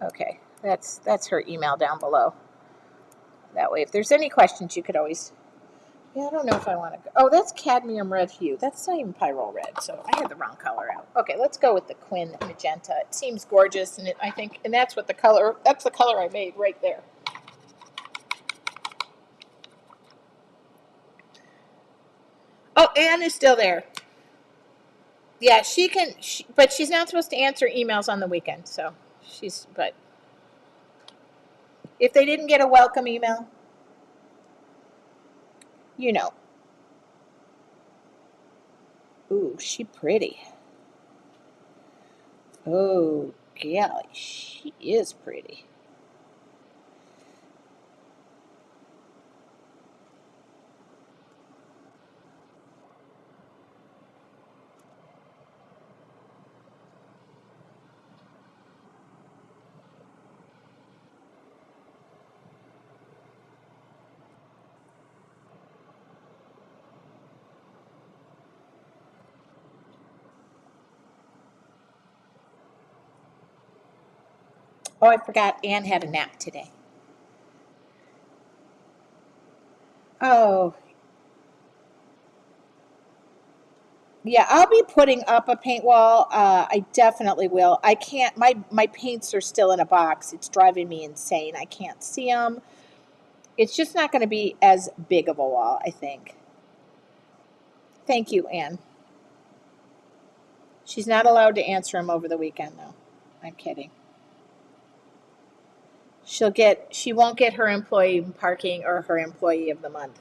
Okay, that's her email down below. That way, if there's any questions, you could always. Yeah, I don't know if I want to go. Oh, that's cadmium red hue. That's not even pyro red, so I had the wrong color out. Okay, let's go with the quin magenta. It seems gorgeous, and I think, and that's what the color. That's the color I made right there. Oh, Anne is still there. Yeah, she can, but she's not supposed to answer emails on the weekend. So but if they didn't get a welcome email, you know. Ooh, she pretty. Oh, golly, she is pretty. Oh, I forgot Anne had a nap today. Oh, yeah, I'll be putting up a paint wall. I definitely will. I can't. My paints are still in a box. It's driving me insane. I can't see them. It's just not going to be as big of a wall, I think. Thank you, Anne. She's not allowed to answer them over the weekend, though. I'm kidding. She won't get her employee parking or her employee of the month.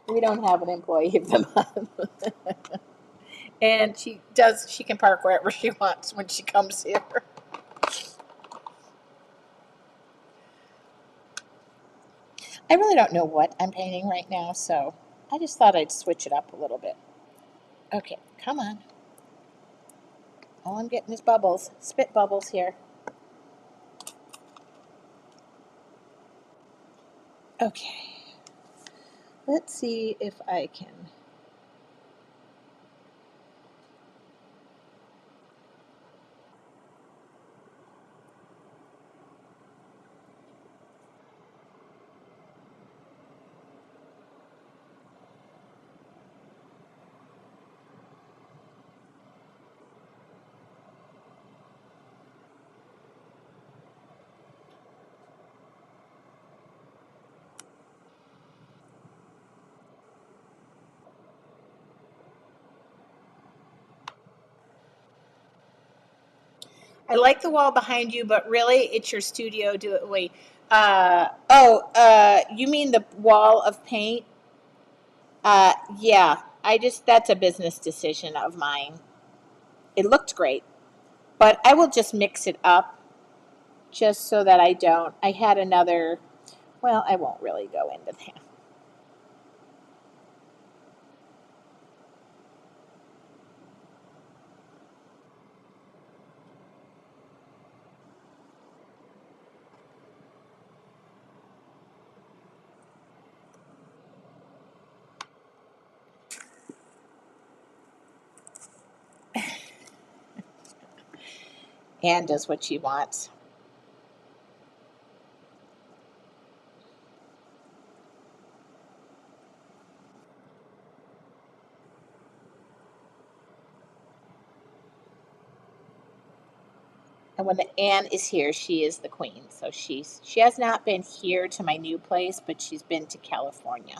We don't have an employee of the month. And she can park wherever she wants when she comes here. I really don't know what I'm painting right now, so I just thought I'd switch it up a little bit. Okay, come on. All I'm getting is bubbles, spit bubbles here. Okay, let's see if I can. I like the wall behind you, but really, it's your studio. Do it. Wait. You mean the wall of paint? Yeah. That's a business decision of mine. It looked great, but I will just mix it up just so that I don't. I had another. Well, I won't really go into that. Anne does what she wants. And when the Anne is here, she is the queen. So she has not been here to my new place, but she's been to California.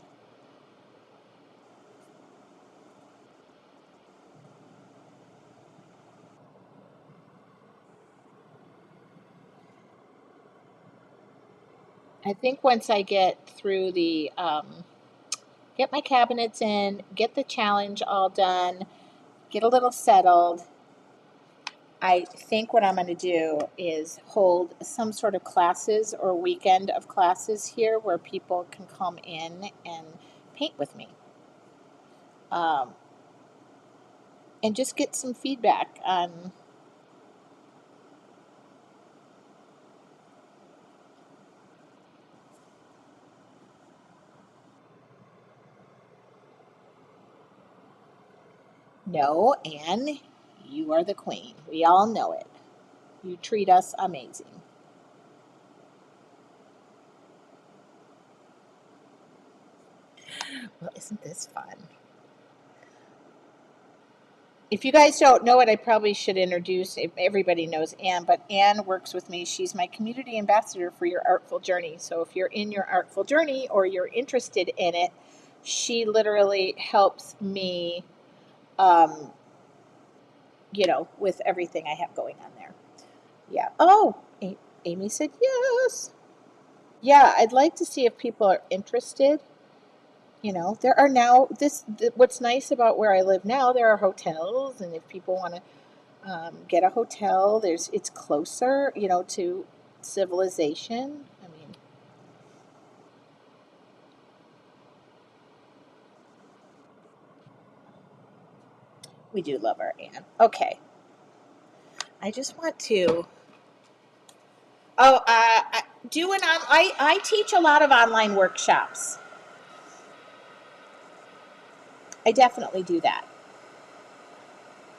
I think once I get through get my cabinets in, get the challenge all done, get a little settled, I think what I'm going to do is hold some sort of classes or weekend of classes here where people can come in and paint with me. Um, and just get some feedback on. No, Anne, you are the queen. We all know it. You treat us amazing. Well, isn't this fun? If you guys don't know it, I probably should introduce. Everybody knows Anne, but Anne works with me. She's my community ambassador for your artful journey. So if you're in your artful journey or you're interested in it, she literally helps me, um, with everything I have going on there. Yeah. Oh, Amy said yes. Yeah, I'd like to see if people are interested. There are now what's nice about where I live now, there are hotels, and if people want to get a hotel, it's closer, to civilization. I mean, we do love our Anne. Okay, I just want to. Oh, I teach a lot of online workshops. I definitely do that.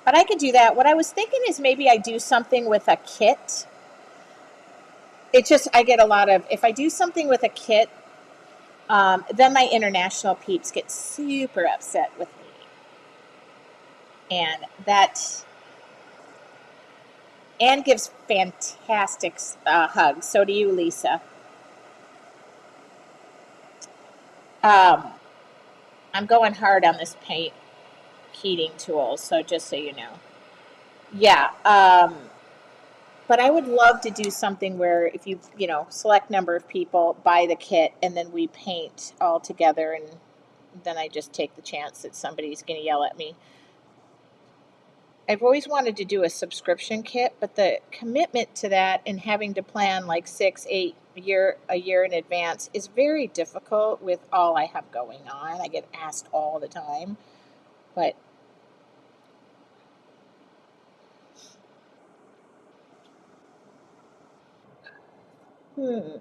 But I could do that. What I was thinking is maybe I do something with a kit. It's just I get a lot of if I do something with a kit, then my international peeps get super upset with me, and that Anne gives fantastic hugs. So do you, Lisa. Um, I'm going hard on this paint heating tool, so just so you know. Yeah. But I would love to do something where if select number of people buy the kit and then we paint all together, and then I just take the chance that somebody's going to yell at me. I've always wanted to do a subscription kit, but the commitment to that and having to plan like 6, 8 a year in advance is very difficult with all I have going on. I get asked all the time, but hmm.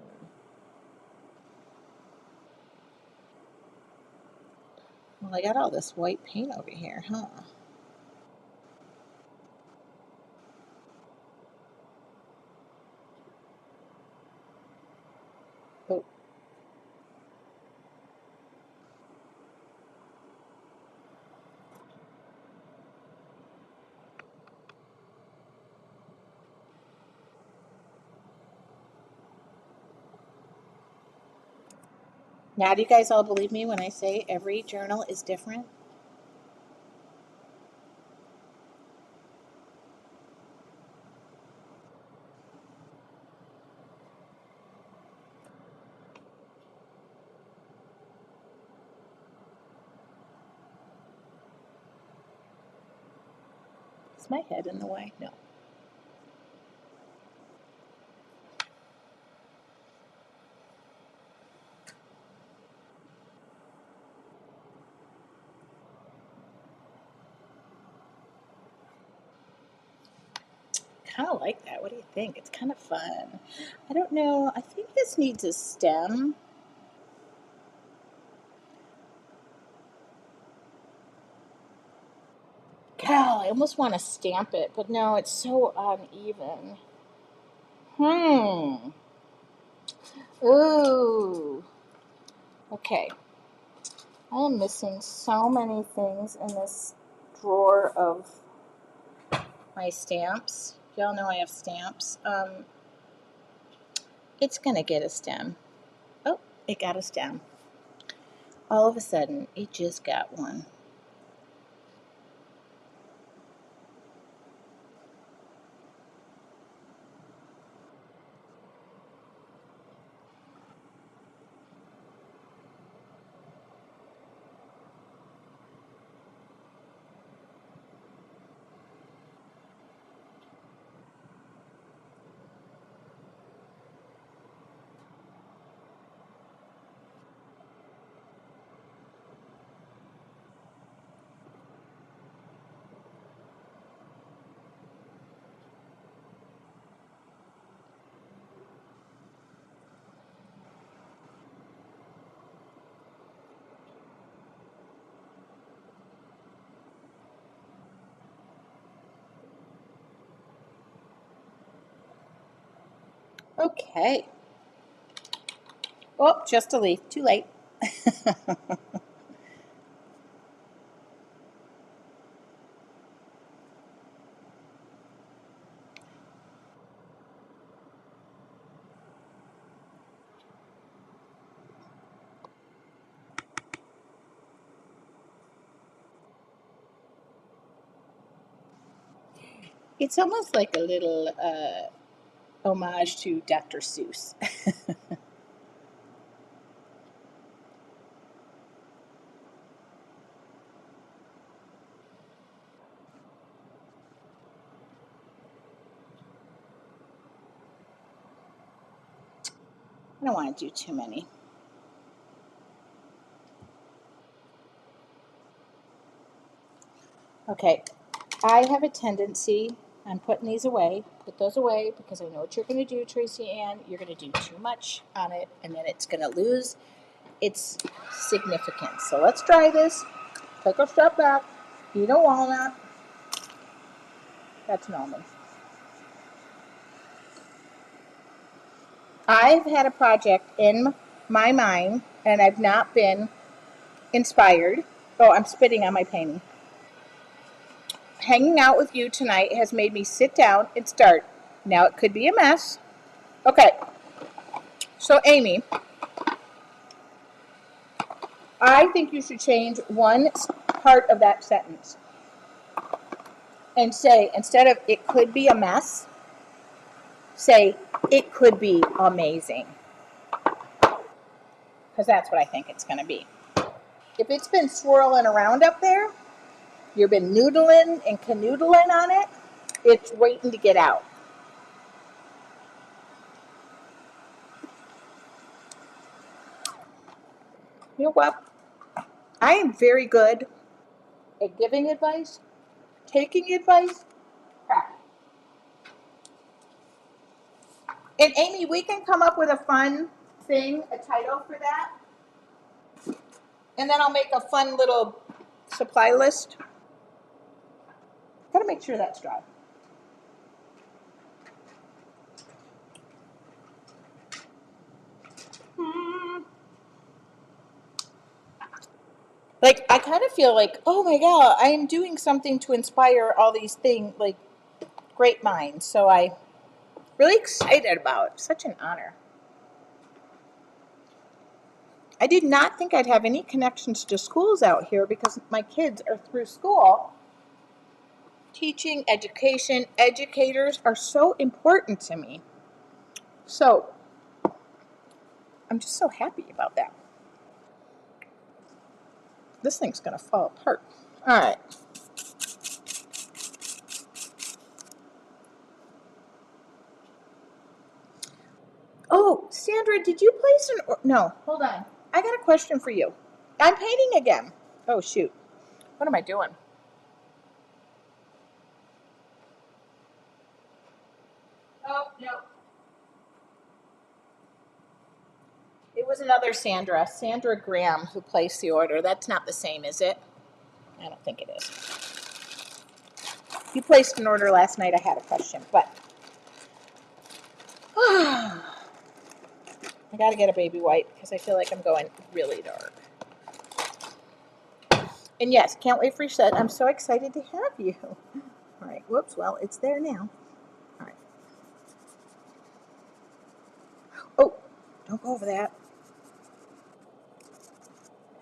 Well, I got all this white paint over here, huh? Oh, now do you guys all believe me when I say every journal is different? Is my head in the way? No. Kind of like that. What do you think? It's kind of fun. I don't know. I think this needs a stem. Cal, I almost want to stamp it, but no, it's so uneven. Hmm. Ooh. Okay. I am missing so many things in this drawer of my stamps. Y'all know I have stamps. It's gonna get a stem. Oh, it got a stem. All of a sudden, it just got one. Okay. Oh, just a leaf. Too late. It's almost like a little homage to Dr. Seuss. I don't want to do too many. Okay, I have a tendency, I'm putting these away, put those away because I know what you're going to do, Tracy Ann. You're going to do too much on it and then it's going to lose its significance. So let's try this. Take a step back, eat a walnut. That's normal. I've had a project in my mind and I've not been inspired. Oh, I'm spitting on my painting. Hanging out with you tonight has made me sit down and start. Now it could be a mess. Okay, so Amy, I think you should change one part of that sentence. and say, instead of it could be a mess, say it could be amazing. Because that's what I think it's going to be. If it's been swirling around up there, you've been noodling and canoodling on it, it's waiting to get out. You know what? I am very good at giving advice, taking advice, crap. And Amy, we can come up with a fun thing, a title for that. And then I'll make a fun little supply list. Gotta make sure that's dry. Like, I kind of feel like, oh my God, I am doing something to inspire all these things, like great minds. So I'm really excited about it. Such an honor. I did not think I'd have any connections to schools out here because my kids are through school. Teaching, education, educators are so important to me. So I'm just so happy about that. This thing's going to fall apart. All right. Oh, Sandra, did you place an no, hold on. I got a question for you. I'm painting again. Oh, shoot. What am I doing? Oh, no. It was another Sandra, Sandra Graham, who placed the order. That's not the same, is it? I don't think it is. You placed an order last night. I had a question, but I got to get a baby white because I feel like I'm going really dark. And yes, can't wait for your set. I'm so excited to have you. All right. Whoops. Well, it's there now. All right. Oh, don't go over that.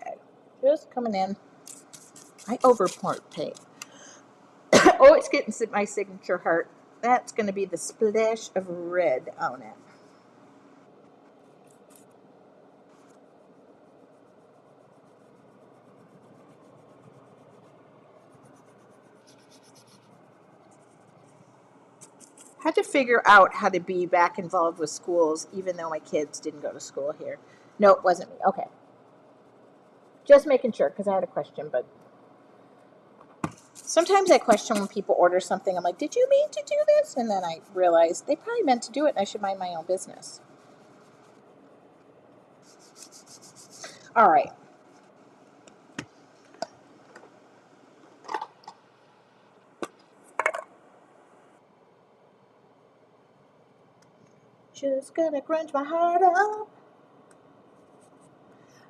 Okay. Just coming in. I overport tape. Oh, it's getting my signature heart. That's going to be the splash of red on it. Had to figure out how to be back involved with schools, even though my kids didn't go to school here. No, it wasn't me. Okay. Just making sure, because I had a question, but sometimes I question when people order something. I'm like, did you mean to do this? And then I realize they probably meant to do it, and I should mind my own business. All right. Just gonna grunge my heart up.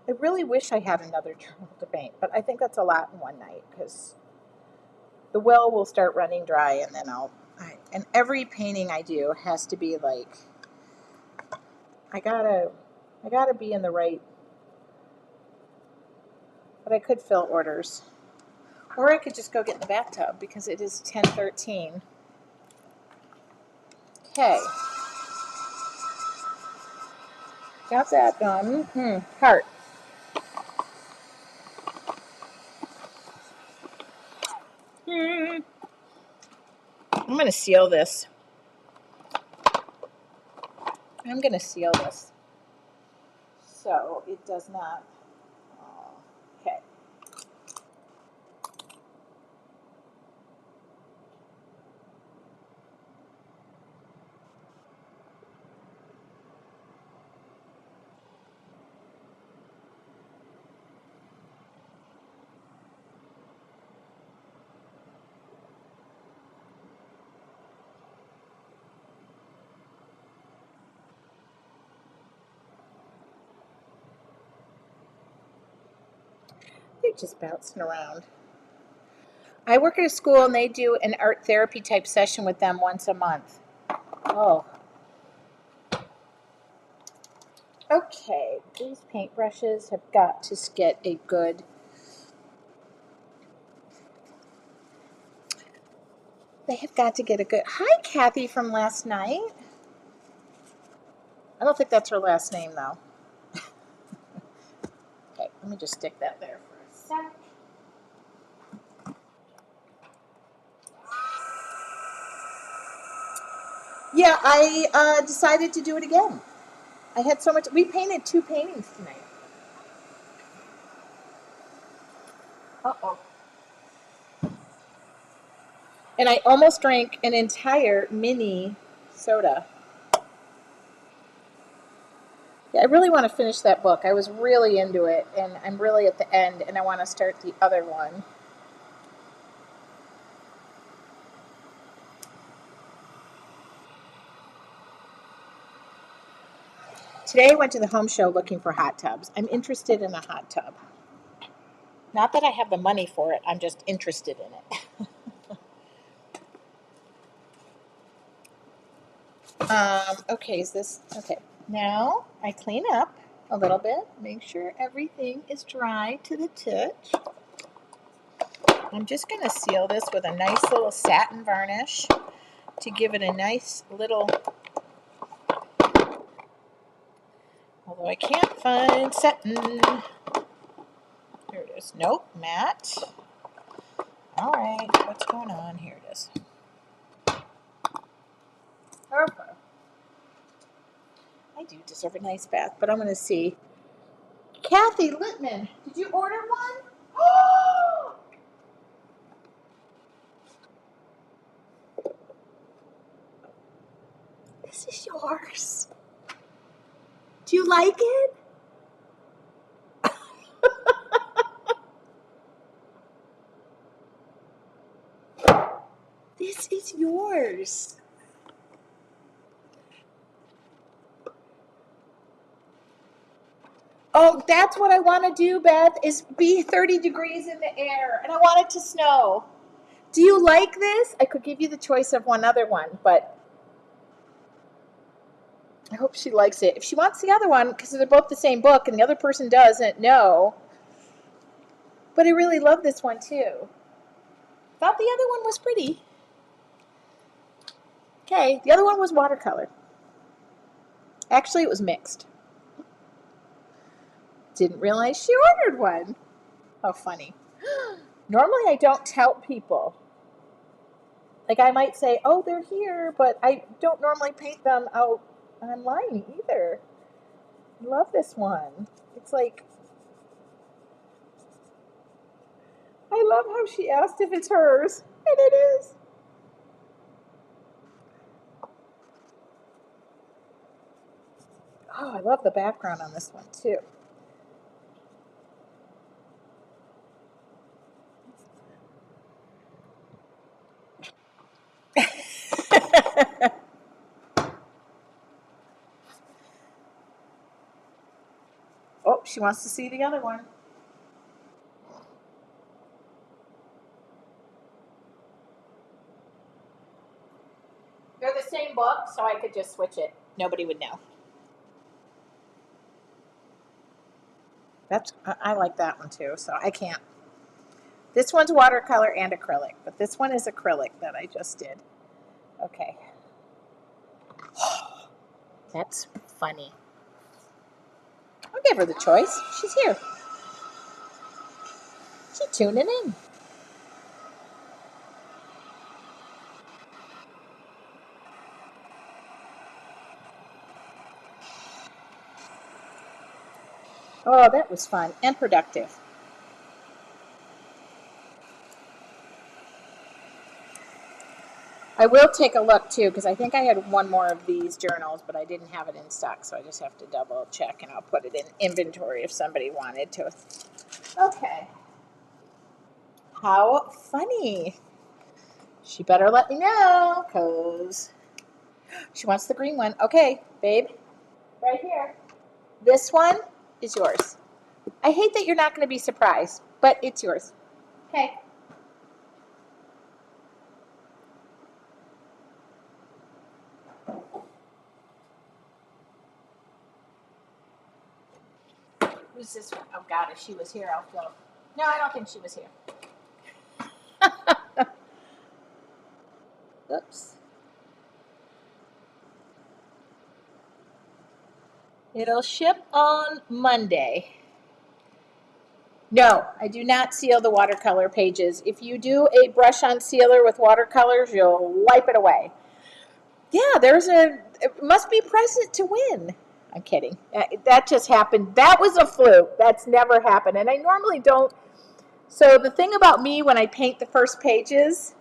I really wish I had another journal to paint, but I think that's a lot in one night because the well will start running dry, and then and every painting I do has to be like, I gotta be in the right, but I could fill orders. Or I could just go get in the bathtub because it is 10:13. Okay. Got that done. Heart. I'm going to seal this. I'm going to seal this so it does not. Okay. They're just bouncing around. I work at a school and they do an art therapy type session with them once a month. Oh. Okay, these paintbrushes have got to get a good They have got to get a good. Hi, Kathy from last night. I don't think that's her last name, though. Okay, let me just stick that there for a sec. Yeah, I decided to do it again. I had so much. We painted 2 paintings tonight. Uh-oh. And I almost drank an entire mini soda. Yeah, I really want to finish that book. I was really into it, and I'm really at the end, and I want to start the other one. Today I went to the home show looking for hot tubs. I'm interested in a hot tub. Not that I have the money for it, I'm just interested in it. Okay, is this okay? Now I clean up a little bit, make sure everything is dry to the touch. I'm just going to seal this with a nice little satin varnish to give it a nice little. Although I can't find satin. Here it is. Nope, matte. All right, what's going on? Here it is. Okay. I do deserve a nice bath, but I'm going to see. Kathy Littman, did you order one? Oh! This is yours. Do you like it? This is yours. Oh, that's what I want to do, Beth, is be 30 degrees in the air, and I want it to snow. Do you like this? I could give you the choice of one other one, but I hope she likes it. If she wants the other one, because they're both the same book, and the other person doesn't know, but I really love this one, too. Thought the other one was pretty. Okay, the other one was watercolor. Actually, it was mixed. Didn't realize she ordered one. How funny. Normally, I don't tell people. Like, I might say, oh, they're here, but I don't normally paint them out online either. I love this one. It's like, I love how she asked if it's hers, and it is. Oh, I love the background on this one, too. Oh, she wants to see the other one. They're the same book, so I could just switch it. Nobody would know. I like that one too, so I can't. This one's watercolor and acrylic, but this one is acrylic that I just did. Okay. That's funny. I'll give her the choice. She's here. She's tuning in. Oh, that was fun and productive. I will take a look too, because I think I had one more of these journals, but I didn't have it in stock, so I just have to double check, and I'll put it in inventory if somebody wanted to. Okay. How funny. She better let me know, because she wants the green one. Okay, babe. Right here. This one is yours. I hate that you're not going to be surprised, but it's yours. Okay. Who's this one? Oh, God, if she was here, I'll feel. No, I don't think she was here. It'll ship on Monday. No, I do not seal the watercolor pages. If you do a brush on sealer with watercolors, you'll wipe it away. Yeah, it must be present to win. I'm kidding. That just happened. That was a fluke. That's never happened. And I normally don't. So the thing about me when I paint the first pages,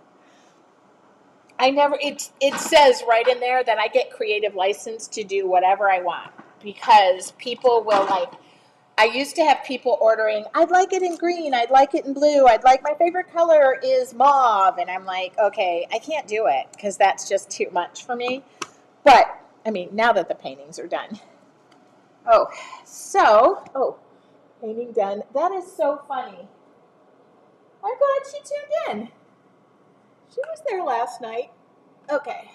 it says right in there that I get creative license to do whatever I want because people will like, I used to have people ordering, I'd like it in green, I'd like it in blue, my favorite color is mauve. And I'm like, okay, I can't do it because that's just too much for me. But, I mean, now that the paintings are done. Painting done. That is so funny. I'm glad she tuned in. She was there last night. Okay.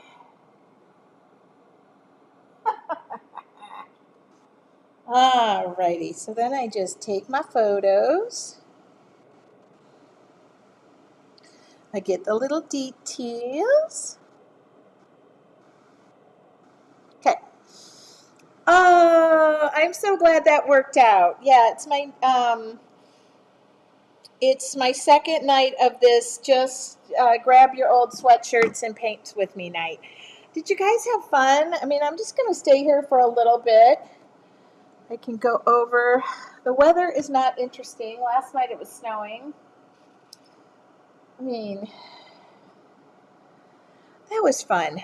Alrighty, so then I just take my photos. I get the little details. Okay. I'm so glad that worked out. Yeah, it's my second night of this just grab your old sweatshirts and paint with me night. Did you guys have fun? I mean, I'm just going to stay here for a little bit. I can go over. The weather is not interesting. Last night it was snowing. I mean, that was fun.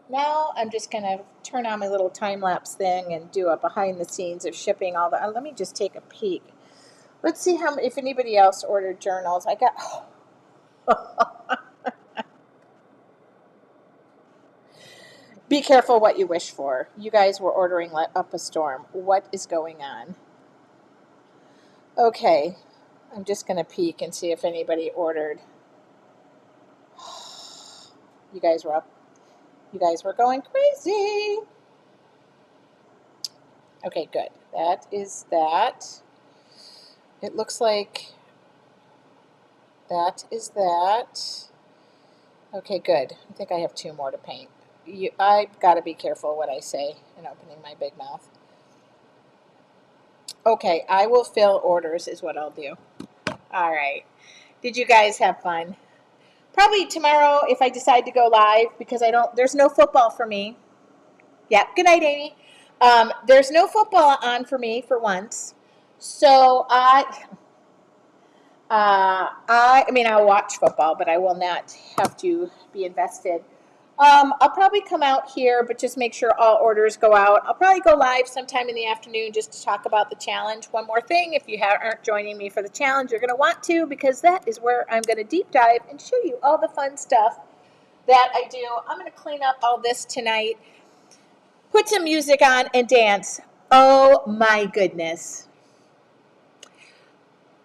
Now I'm just going to turn on my little time-lapse thing and do a behind the scenes of shipping all the. Let me just take a peek. Let's see if anybody else ordered journals. I got. Be careful what you wish for. You guys were ordering up a storm. What is going on? Okay, I'm just going to peek and see if anybody ordered. You guys were up. You guys were going crazy. Okay, good. That is that. It looks like that is that. Okay, good. I think I have 2 more to paint. I've got to be careful what I say in opening my big mouth. Okay, I will fill orders is what I'll do. All right. Did you guys have fun? Probably tomorrow if I decide to go live because there's no football for me. Yeah, good night, Amy. There's no football on for me for once. So I mean, I'll watch football, but I will not have to be invested. I'll probably come out here, but just make sure all orders go out. I'll probably go live sometime in the afternoon just to talk about the challenge. One more thing, if you aren't joining me for the challenge, you're going to want to because that is where I'm going to deep dive and show you all the fun stuff that I do. I'm going to clean up all this tonight, put some music on, and dance. Oh, my goodness.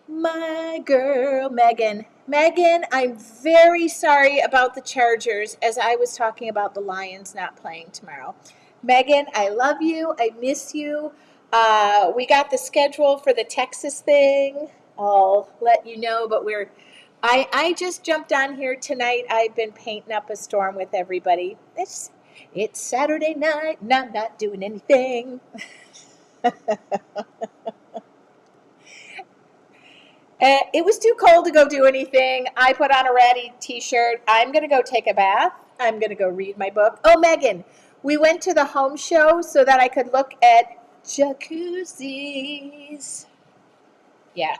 My girl, Megan. Megan, I'm very sorry about the Chargers as I was talking about the Lions not playing tomorrow. Megan, I love you. I miss you. We got the schedule for the Texas thing. I'll let you know, but I just jumped on here tonight. I've been painting up a storm with everybody. It's Saturday night and I'm not doing anything. It was too cold to go do anything. I put on a ratty t-shirt. I'm going to go take a bath. I'm going to go read my book. Oh, Megan, we went to the home show so that I could look at jacuzzis. Yeah.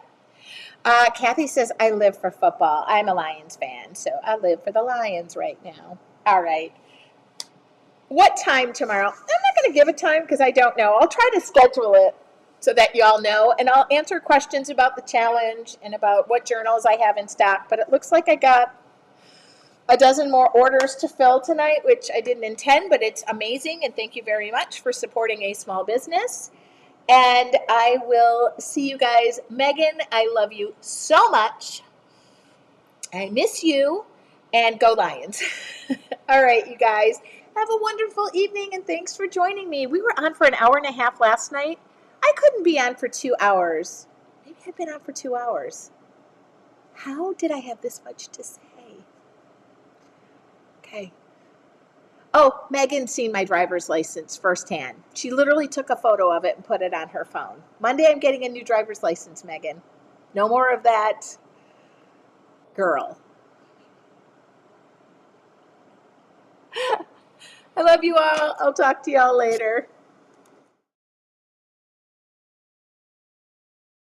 Kathy says, I live for football. I'm a Lions fan, so I live for the Lions right now. All right. What time tomorrow? I'm not going to give a time because I don't know. I'll try to schedule it so that you all know. And I'll answer questions about the challenge and about what journals I have in stock. But it looks like I got a dozen more orders to fill tonight, which I didn't intend, but it's amazing. And thank you very much for supporting a small business. And I will see you guys. Megan, I love you so much. I miss you. And go Lions. All right, you guys. Have a wonderful evening, and thanks for joining me. We were on for an hour and a half last night. I couldn't be on for 2 hours. Maybe I've been on for 2 hours. How did I have this much to say? Okay. Oh, Megan's seen my driver's license firsthand. She literally took a photo of it and put it on her phone. Monday, I'm getting a new driver's license, Megan. No more of that, girl. I love you all. I'll talk to y'all later.